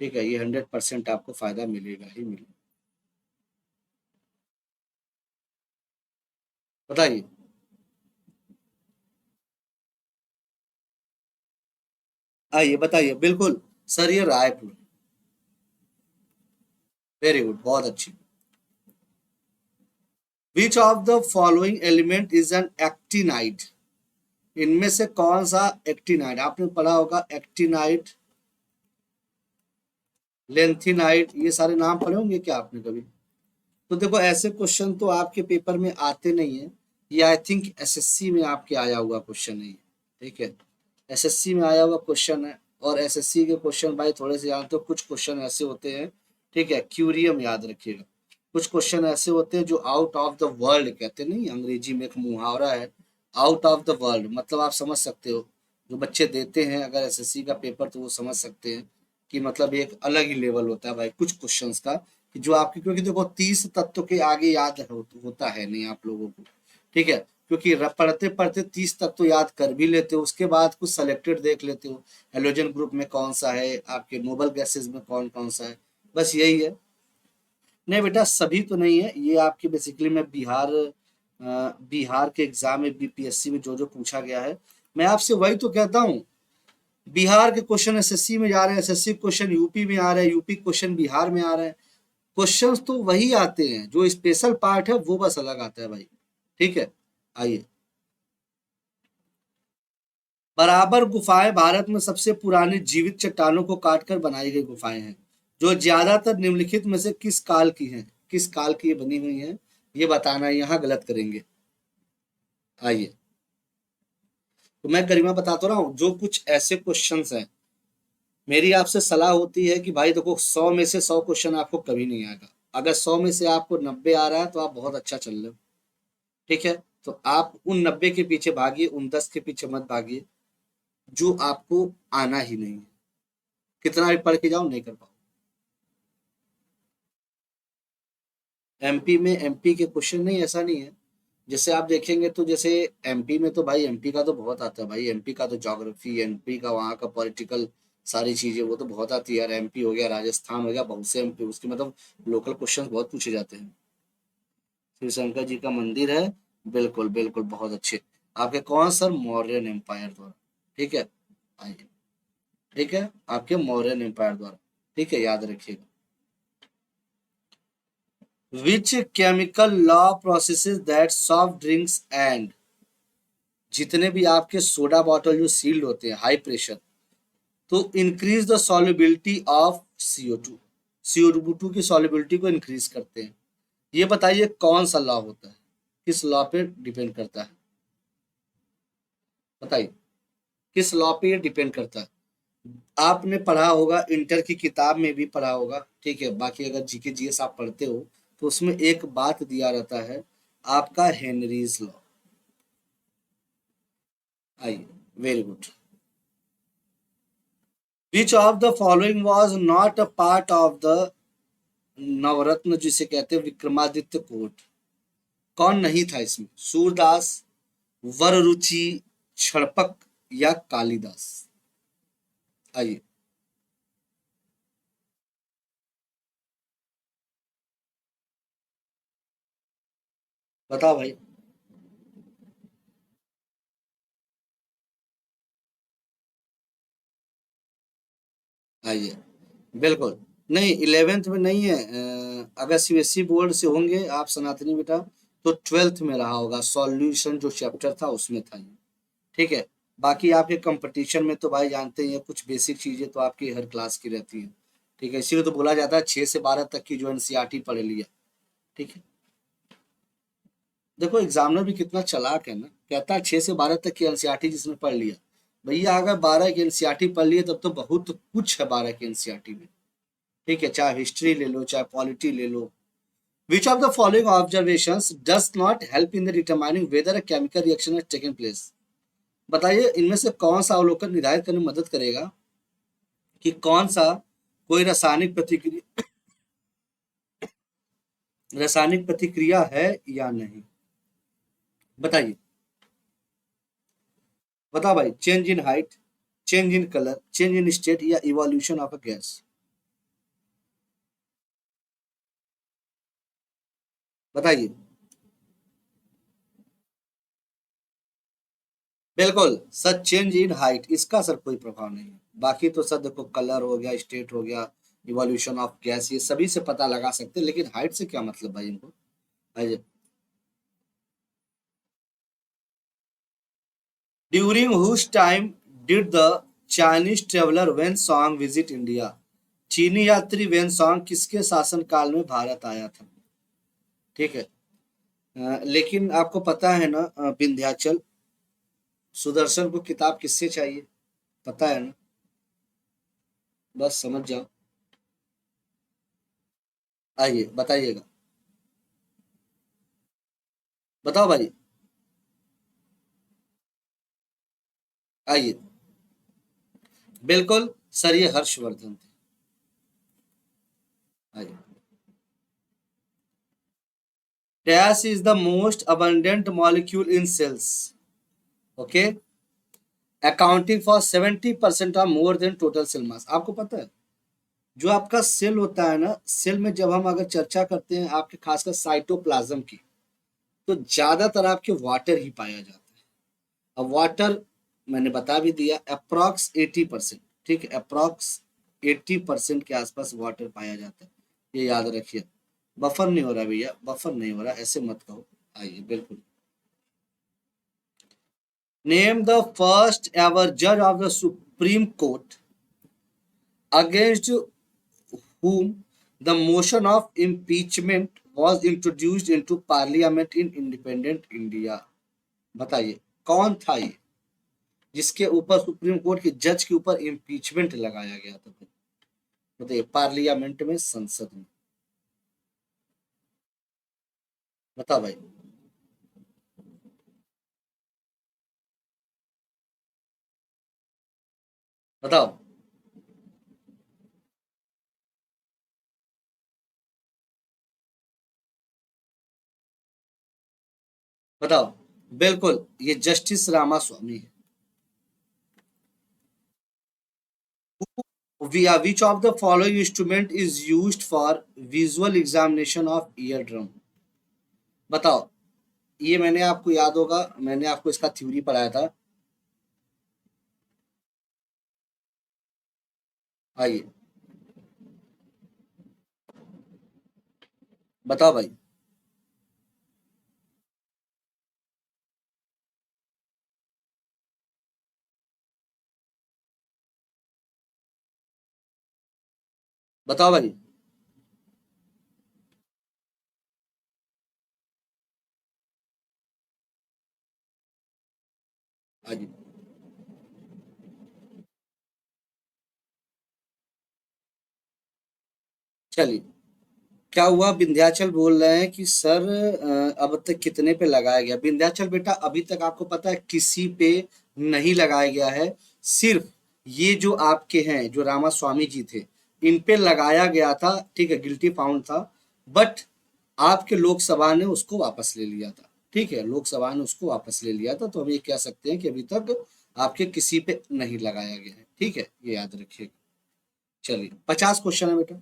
ठीक है, ये 100% आपको फायदा मिलेगा ही मिलेगा। बताइए। आइए बताइए, बिल्कुल सर, ये रायपुर। वेरी गुड, बहुत अच्छी। विच of the following element is an actinide? इनमें से कौन सा एक्टिनाइड, आपने पढ़ा होगा एक्टिनाइड, लेंथिनाइड, ये सारे नाम पढ़े होंगे क्या आपने कभी? तो देखो, ऐसे क्वेश्चन तो आपके पेपर में आते नहीं है। ये आई थिंक एसएससी में आपके आया हुआ क्वेश्चन है ये। ठीक है, एसएससी में आया हुआ क्वेश्चन है। और एसएससी के क्वेश्चन भाई थोड़े से जानते हो, कुछ क्वेश्चन ऐसे होते हैं, ठीक है, क्यूरियम याद रखिएगा। कुछ क्वेश्चन ऐसे होते हैं जो आउट ऑफ द वर्ल्ड कहते नहीं, अंग्रेजी में एक मुहावरा है, आउट ऑफ द वर्ल्ड, मतलब आप समझ सकते हो, जो बच्चे देते हैं अगर एसएससी का पेपर तो वो समझ सकते हैं कि मतलब एक अलग ही लेवल होता है भाई कुछ क्वेश्चंस का, कि जो आपकी, क्योंकि देखो 30 तत्व के आगे याद होता है नहीं आप लोगों को। ठीक है, क्योंकि पढ़ते पढ़ते 30 तक तो याद कर भी लेते हो, उसके बाद कुछ सेलेक्टेड देख लेते हो, हेलोजन ग्रुप में कौन सा है, आपके नोबल गैसेस में कौन कौन सा है, बस यही है। नहीं बेटा, सभी तो नहीं है, ये आपके बेसिकली मैं बिहार के एग्जाम में बीपीएससी में जो जो पूछा गया है, मैं आपसे वही तो कहता हूँ। बिहार के क्वेश्चन एसएससी में जा रहे हैं, एसएससी क्वेश्चन यूपी में आ रहे हैं, यूपी क्वेश्चन बिहार में आ रहे हैं। क्वेश्चंस तो वही आते हैं, जो स्पेशल पार्ट है वो बस अलग आता है भाई। ठीक है, आइए। बराबर गुफाएं भारत में सबसे पुरानी जीवित चट्टानों को काटकर बनाई गई गुफाएं हैं, जो ज्यादातर निम्नलिखित में से किस काल की हैं? किस काल की ये बनी हुई हैं, ये बताना है, यहाँ गलत करेंगे। आइए, तो मैं गरिमा बता तो रहा हूँ, जो कुछ ऐसे क्वेश्चंस हैं, मेरी आपसे सलाह होती है कि भाई देखो, 100 में से 100 क्वेश्चन आपको कभी नहीं आएगा। अगर 100 में से आपको 90 आ रहा है तो आप बहुत अच्छा चल रहे हो। ठीक है, तो आप उन 90 के पीछे भागिए, उन 10 के पीछे मत भागिए, जो आपको आना ही नहीं है। कितना भी पढ़ के जाओ नहीं कर पाओ। एमपी में एमपी के क्वेश्चन नहीं, ऐसा नहीं है। जैसे आप देखेंगे तो जैसे एमपी में तो भाई एमपी का तो बहुत आता है भाई, एमपी का तो ज्योग्राफी, एमपी का वहाँ का पॉलिटिकल सारी चीजें वो तो बहुत आती है यार। एमपी हो गया, राजस्थान हो गया, बहुत से एमपी उसके मतलब लोकल क्वेश्चन बहुत पूछे जाते हैं। श्री शंकर जी का मंदिर है, बिल्कुल बिल्कुल, बहुत अच्छे। आपके कौन सर? मौर्यन एम्पायर द्वारा। ठीक है, आइए। ठीक है, आपके मौर्यन एम्पायर द्वारा। ठीक है, याद रखिएगा। Which chemical law processes that soft drinks and, जितने भी आपके सोडा बॉटल जो सील्ड होते हैं हाई प्रेशर, तो increase the solubility of CO2, CO2 की सॉल्युबिलिटी को इंक्रीज करते हैं। ये बताइए कौन सा लॉ होता है, किस लॉ पे डिपेंड करता है? बताइए, किस लॉ पे ये डिपेंड करता है? आपने पढ़ा होगा, इंटर की किताब में भी पढ़ा होगा, ठीक है, बाकी अगर जीके जीएस आप पढ़ते हो तो उसमें एक बात दिया रहता है, आपका हेनरीज लॉ। आइए, very good. Which of the following was not a part of the Navratna, जिसे कहते हैं विक्रमादित्य कोट? कौन नहीं था इसमें? सूरदास, वररुचि, क्षणपक या कालिदास? आइए। बताओ भाई। आइए, बिल्कुल। नहीं, 11th में नहीं है। अगर सीबीएसई बोर्ड से होंगे आप सनातनी बेटा, तो 12th में रहा होगा, सॉल्यूशन जो चैप्टर था उसमें था ये। ठीक है, बाकी आपके कंपटीशन में तो भाई जानते ही हैं, कुछ बेसिक चीजें तो आपकी हर क्लास की रहती हैं। ठीक है, इसीलिए तो बोला जाता है 6 से 12 तक की जो एनसीईआरटी पढ़ लिया। ठीक है, देखो एग्जामिनर भी कितना चालाक है ना, कहता है 6 से 12 तक की एनसीईआरटी जिसने पढ़ लिया। भैया अगर 12 की एनसीईआरटी पढ़ लिए तब तो बहुत कुछ है 12 की एनसीईआरटी में। ठीक है, चाहे हिस्ट्री ले लो, चाहे पॉलिटी ले लो। Which of the following observations does not help in the determining whether a chemical reaction has taken place? बताइए, इनमें से कौन सा अवलोकन निर्धारित करने में मदद करेगा कि कौन सा कोई रासायनिक प्रतिक्रिया है या नहीं? बताइए, बताओ भाई, change in height, change in colour, change in state, या इवोल्यूशन ऑफ अ गैस। बताइए। बिल्कुल सर, चेंज इन हाइट, इसका सर कोई प्रभाव नहीं है। बाकी तो सर देखो, कलर हो गया, स्टेट हो गया, इवोल्यूशन ऑफ गैस, ये सभी से पता लगा सकते हैं, लेकिन हाइट से क्या मतलब भाई इनको। आइए। During whose time did the Chinese traveller Wen Song visit India. चीनी यात्री वेन सॉन्ग किसके शासन काल में भारत आया था। ठीक है। लेकिन आपको पता है ना, विंध्याचल सुदर्शन को किताब किससे चाहिए, पता है ना, बस समझ जाओ। आइए बताइएगा, बताओ भाई। आइए। बिल्कुल सर, ये हर्षवर्धन थे। आइए। Dash is the most abundant molecule in cells, okay, accounting for 70% or more than total cell mass। आपको पता है, जो आपका सेल होता है ना, सेल में जब हम अगर चर्चा करते हैं आपके खासकर साइटोप्लाज्म की, तो ज्यादातर आपके वाटर ही पाया जाता है। अब वाटर मैंने बता भी दिया, अप्रॉक्स 80%। ठीक है, अप्रॉक्स 80% के आसपास वाटर पाया जाता है, ये याद रखिए। बफर नहीं हो रहा भैया, बफर नहीं हो रहा, ऐसे मत कहो। आइए बिल्कुल। नेम द फर्स्ट एवर जज of the supreme court against whom the motion of impeachment was introduced into parliament in independent India। बताइए, कौन था ये जिसके ऊपर सुप्रीम कोर्ट के जज के ऊपर इम्पीचमेंट लगाया गया था। बताइए, पार्लियामेंट में, संसद में। बताओ भाई। बताओ। बताओ। बिल्कुल, ये जस्टिस रामास्वामी है। Which of the following instrument is used for visual examination of eardrum। बताओ। ये मैंने आपको याद होगा, मैंने आपको इसका थ्योरी पढ़ाया था। आइए। बताओ भाई। बताओ भाई। हाँ जी। चलिए, क्या हुआ, विंध्याचल बोल रहे हैं कि सर अब तक कितने पे लगाया गया। विंध्याचल बेटा अभी तक आपको पता है किसी पे नहीं लगाया गया है। सिर्फ ये जो आपके हैं, जो रामास्वामी जी थे, इन पे लगाया गया था। ठीक है, गिल्टी फाउंड था। बट आपके लोकसभा ने उसको वापस ले लिया था। ठीक है, लोकसभा ने उसको वापस ले लिया था, तो हम ये कह सकते हैं कि अभी तक आपके किसी पे नहीं लगाया गया है। ठीक है, ये याद रखिएगा। चलिए, 50 क्वेश्चन है बेटा।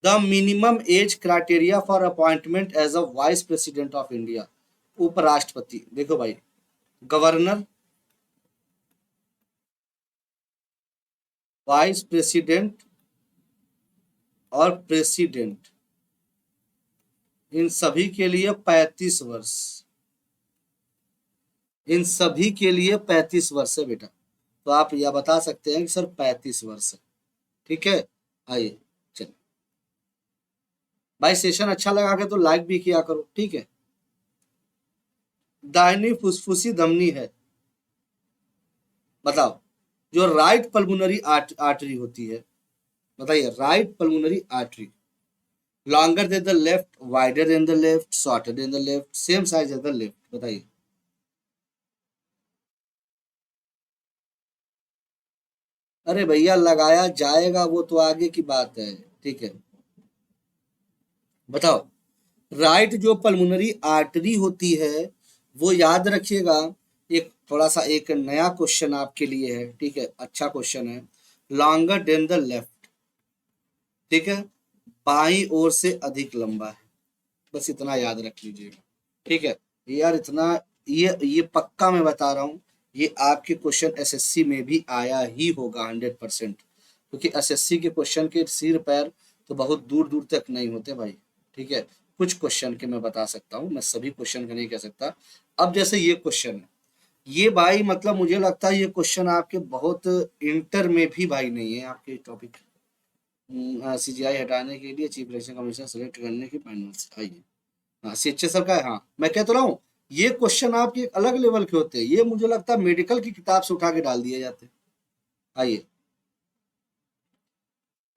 The minimum age criteria for appointment as a vice president of India. उपराष्ट्रपति, देखो भाई, गवर्नर, वाइस प्रेसिडेंट और प्रेसिडेंट, इन सभी के लिए 35 वर्ष। इन सभी के लिए 35 वर्ष है बेटा। तो आप यह बता सकते हैं कि सर 35 वर्ष है। ठीक है। आइए। चलिए भाई, सेशन अच्छा लगा के तो लाइक भी किया करो। ठीक है। दाहिनी फुसफुसी धमनी है, बताओ, जो राइट पल्मोनरी आर्टरी होती है। बताइए, right pulmonary artery, longer than the left, wider than the left, shorter than the left, same size as the left. बताइए। अरे भैया, लगाया जाएगा, वो तो आगे की बात है। ठीक है। बताओ। राइट जो पल्मोनरी आर्टरी होती है वो याद रखिएगा। एक थोड़ा सा एक नया क्वेश्चन आपके लिए है, ठीक है, अच्छा क्वेश्चन है। लॉन्गर देन द लेफ्ट, ठीक है, बाई ओर से अधिक लंबा है, बस इतना याद रख लीजिएगा, ठीक है। यार इतना, ये पक्का मैं बता रहा हूँ, ये आपके क्वेश्चन एसएससी में भी आया ही होगा 100%, क्योंकि एसएससी के क्वेश्चन के सिर पैर तो बहुत दूर दूर तक नहीं होते भाई, ठीक है। कुछ क्वेश्चन के मैं बता सकता हूँ, मैं सभी क्वेश्चन का नहीं कह सकता। अब जैसे ये क्वेश्चन है, ये भाई मतलब मुझे लगता है ये क्वेश्चन आपके बहुत इंटर में भी भाई नहीं है आपके टॉपिक। सीजीआई हटाने के लिए चीफ इलेक्शन कमीशन सेलेक्ट करने की पैनल से आइए। हाँ सीएचए का है, हाँ मैं कह तो रहा हूँ, ये क्वेश्चन आपके एक अलग लेवल के होते हैं, ये मुझे लगता है मेडिकल की किताब से उठा के डाल दिए जाते हैं। आइए,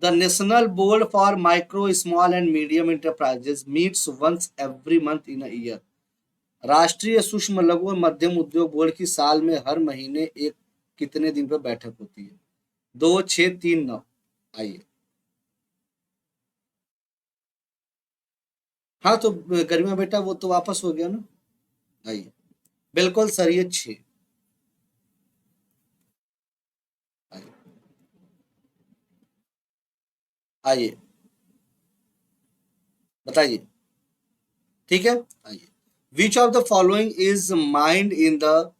the national board for micro small and medium enterprises meets once every month in year. राष्ट्रीय सूक्ष्म लघु और मध्यम उद्योग बोर्ड की साल में हर महीने एक कितने दिन पर बैठक होती है? 2, 6, 3, 9। आइए, हाँ तो गर्मिया बेटा वो तो वापस हो गया ना। आइए, बिल्कुल सर, ये 6। आइए, आइए बताइए, ठीक है। आइए, which of the following is mined in the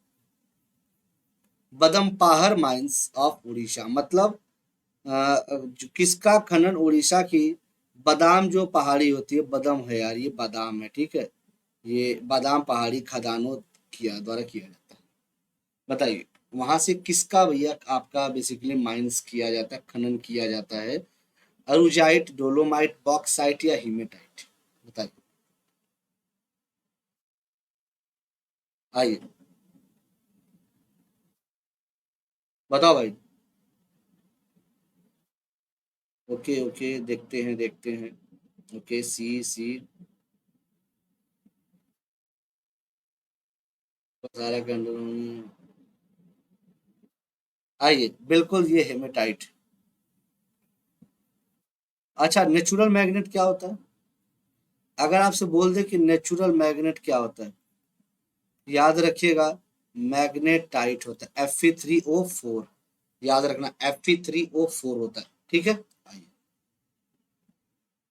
Badampahar mines of Orissa, मतलब किसका खनन उड़ीसा की बादाम जो पहाड़ी होती है, बदम है यार, ये बादाम है, ठीक है, ये बादाम पहाड़ी खदानों किया द्वारा किया जाता है। बताइए, वहां से किसका भैया आपका बेसिकली माइंस किया जाता है, खनन किया जाता है? अरुजाइट, डोलोमाइट, बॉक्साइट या हीमेटाइट? बताइए, आइए बताओ भाई। ओके ओके, देखते हैं देखते हैं। ओके, सी सी, सारा कंडोम। आइए, बिल्कुल ये हेमेटाइट। अच्छा, नेचुरल मैग्नेट क्या होता है? अगर आपसे बोल दे कि नेचुरल मैग्नेट क्या होता है, याद रखिएगा, मैग्नेटाइट होता है, Fe3O4। याद रखना, Fe3O4 होता है, ठीक है। आइए,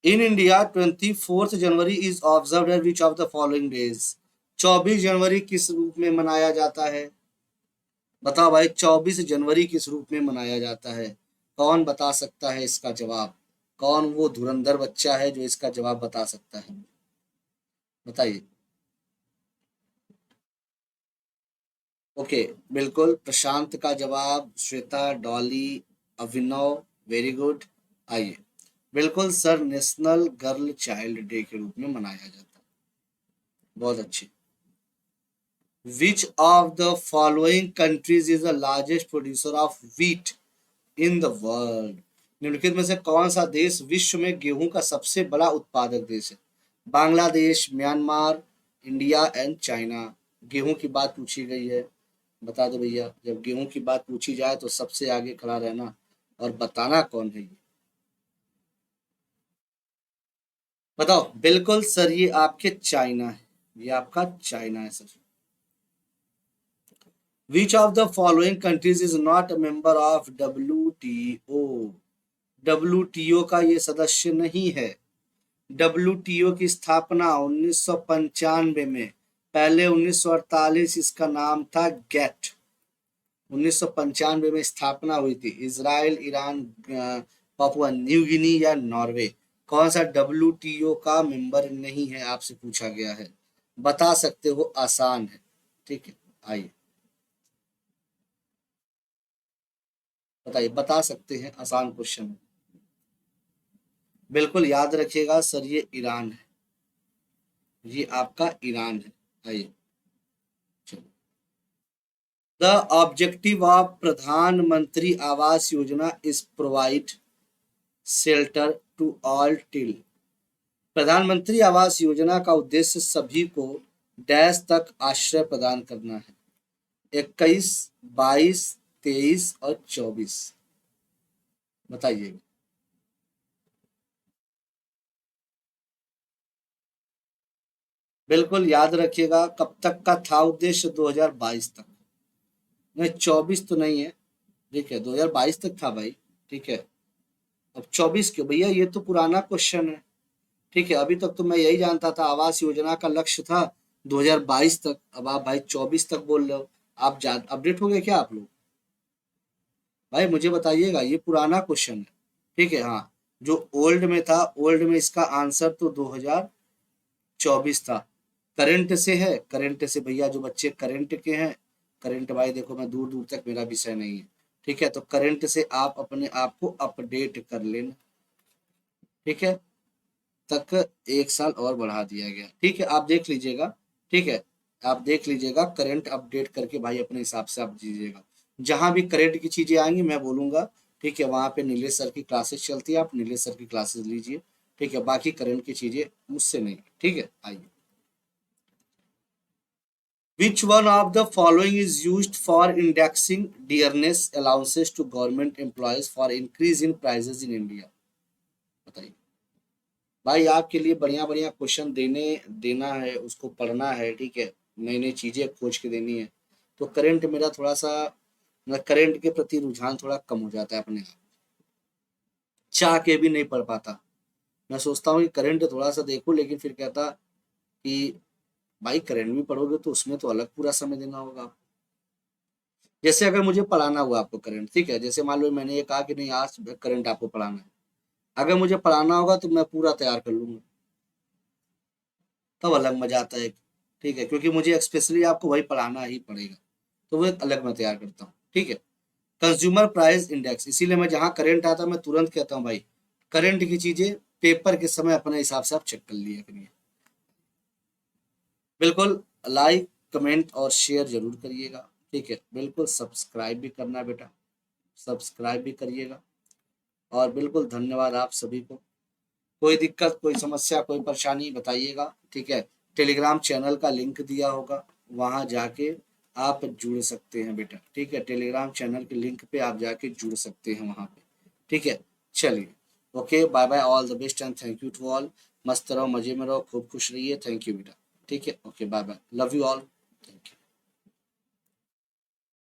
in India 24 January is observe eight which of the following days. 24 जनवरी किस रूप में मनाया जाता है? बताओ भाई, 24 जनवरी किस रूप में मनाया जाता है? कौन बता सकता है इसका जवाब? कौन वो धुरंधर बच्चा है जो इसका जवाब बता सकता है? बताइए। ओके, बिल्कुल प्रशांत का जवाब, श्वेता, डॉली, अभिनव, वेरी गुड। आइए, बिल्कुल sir, national girl child day के रूप में मनाया जाता है। बहुत अच्छे। विच of the following countries is the largest producer of wheat in the world? निम्नलिखित में से कौन सा देश विश्व में गेहूं का सबसे बड़ा उत्पादक देश है? Bangladesh, Myanmar, India and China. गेहूं की बात पूछी गई है, बता दो भैया, जब गेहूं की बात पूछी जाए तो सबसे आगे खड़ा रहना और बताना कौन है ये। बताओ, बिल्कुल सर, ये आपके चाइना है, ये आपका चाइना है sir. Which of the following countries is not a member of WTO? WTO का ये सदस्य नहीं है। WTO की स्थापना 1995 में, पहले 1948 इसका नाम था गेट। 1995 में स्थापना हुई थी। Israel, Iran, Papua New Guinea या नॉर्वे? कौन सा WTO का मेंबर नहीं है आपसे पूछा गया है? बता सकते हो, आसान है, ठीक है। आइए बताइए, बता सकते हैं, आसान क्वेश्चन है। बिल्कुल याद रखिएगा सर, ये ईरान है, ये आपका ईरान है। आइए, चलो। The objective of Pradhan Mantri Awas Yojana is provide shelter to all till. Pradhan Mantri Awas योजना का उद्देश्य सभी को डैश तक आश्रय प्रदान करना है। 21, 22, 23 और 24? बताइए। बिल्कुल याद रखिएगा, कब तक का था उद्देश्य? 2022 तक, नहीं 24 तो नहीं है, ठीक है 2022 तक था भाई, ठीक है। अब 24 क्यों भैया, ये तो पुराना क्वेश्चन है, ठीक है। अभी तक तो मैं यही जानता था आवास योजना का लक्ष्य था 2022 तक, अब आप भाई 24 तक बोल रहे हो। आप अपडेट हो गए क्या आप लोग? भाई मुझे बताइएगा, ये पुराना क्वेश्चन है, ठीक है। हाँ, जो ओल्ड में था, ओल्ड में इसका आंसर तो 2024 था। करंट से है, करंट से भैया जो बच्चे करंट के हैं, करंट भाई देखो मैं दूर दूर तक मेरा विषय नहीं है, ठीक है। तो करंट से आप अपने आप को अपडेट कर लेना, ठीक है। तक 1 साल और बढ़ा दिया गया, ठीक है। आप देख लीजिएगा, ठीक है। आप देख लीजिएगा, करंट अपडेट करके भाई अपने हिसाब से आप दीजिएगा। जहां भी करंट की चीजें आएंगी मैं बोलूंगा, ठीक है। वहां पे नीलेश सर की क्लासेस चलती है, आप नीलेश सर की क्लासेस लीजिए, ठीक है। बाकी करंट की चीजें मुझसे नहीं, ठीक है। आइए, which one of the following is used for indexing dearness allowances to government employees for increase in prices in India? बताइए भाई, आपके लिए बढ़िया बढ़िया क्वेश्चन देना है, उसको पढ़ना है, ठीक है। नई नई चीजें खोज के देनी है। तो करंट मेरा थोड़ा सा, करंट के प्रति रुझान थोड़ा कम हो जाता है अपने आप, चाह के भी नहीं पढ़ पाता। मैं सोचता हूँ कि करंट थोड़ा सा देखूं, लेकिन फिर कहता कि भाई करंट भी पढ़ोगे तो उसमें तो अलग पूरा समय देना होगा। जैसे अगर मुझे पढ़ाना हुआ आपको करंट, ठीक है, जैसे मान लो मैंने ये कहा कि नहीं आज करंट आपको पढ़ाना है, अगर मुझे पढ़ाना होगा तो मैं पूरा तैयार कर लूंगा, तब अलग मजा आता है, ठीक है। क्योंकि मुझे स्पेशली आपको वही पढ़ाना ही पड़ेगा, तो वो एक अलग मैं तैयार करता हूँ, ठीक है। कंज्यूमर प्राइस इंडेक्स, इसीलिए मैं जहाँ करंट आता मैं तुरंत कहता हूँ भाई करंट की चीजें पेपर के समय अपने हिसाब से आप चेक कर लिया करिए। बिल्कुल, लाइक कमेंट और शेयर जरूर करिएगा, ठीक है। बिल्कुल सब्सक्राइब भी करना बेटा, सब्सक्राइब भी करिएगा। और बिल्कुल धन्यवाद आप सभी को। कोई दिक्कत, कोई समस्या, कोई परेशानी बताइएगा, ठीक है। टेलीग्राम चैनल का लिंक दिया होगा, वहां जाके आप जुड़ सकते हैं बेटा, ठीक है। टेलीग्राम चैनल के लिंक पे आप जाके जुड़ सकते हैं वहां पे, ठीक है। चलिए, okay, bye bye, all the best and thank you to all. मस्त रहो, मजे में रहो, खूब खुश रहिए, थैंक यू बेटा, ठीक है। Okay, bye bye, love you all, thank you.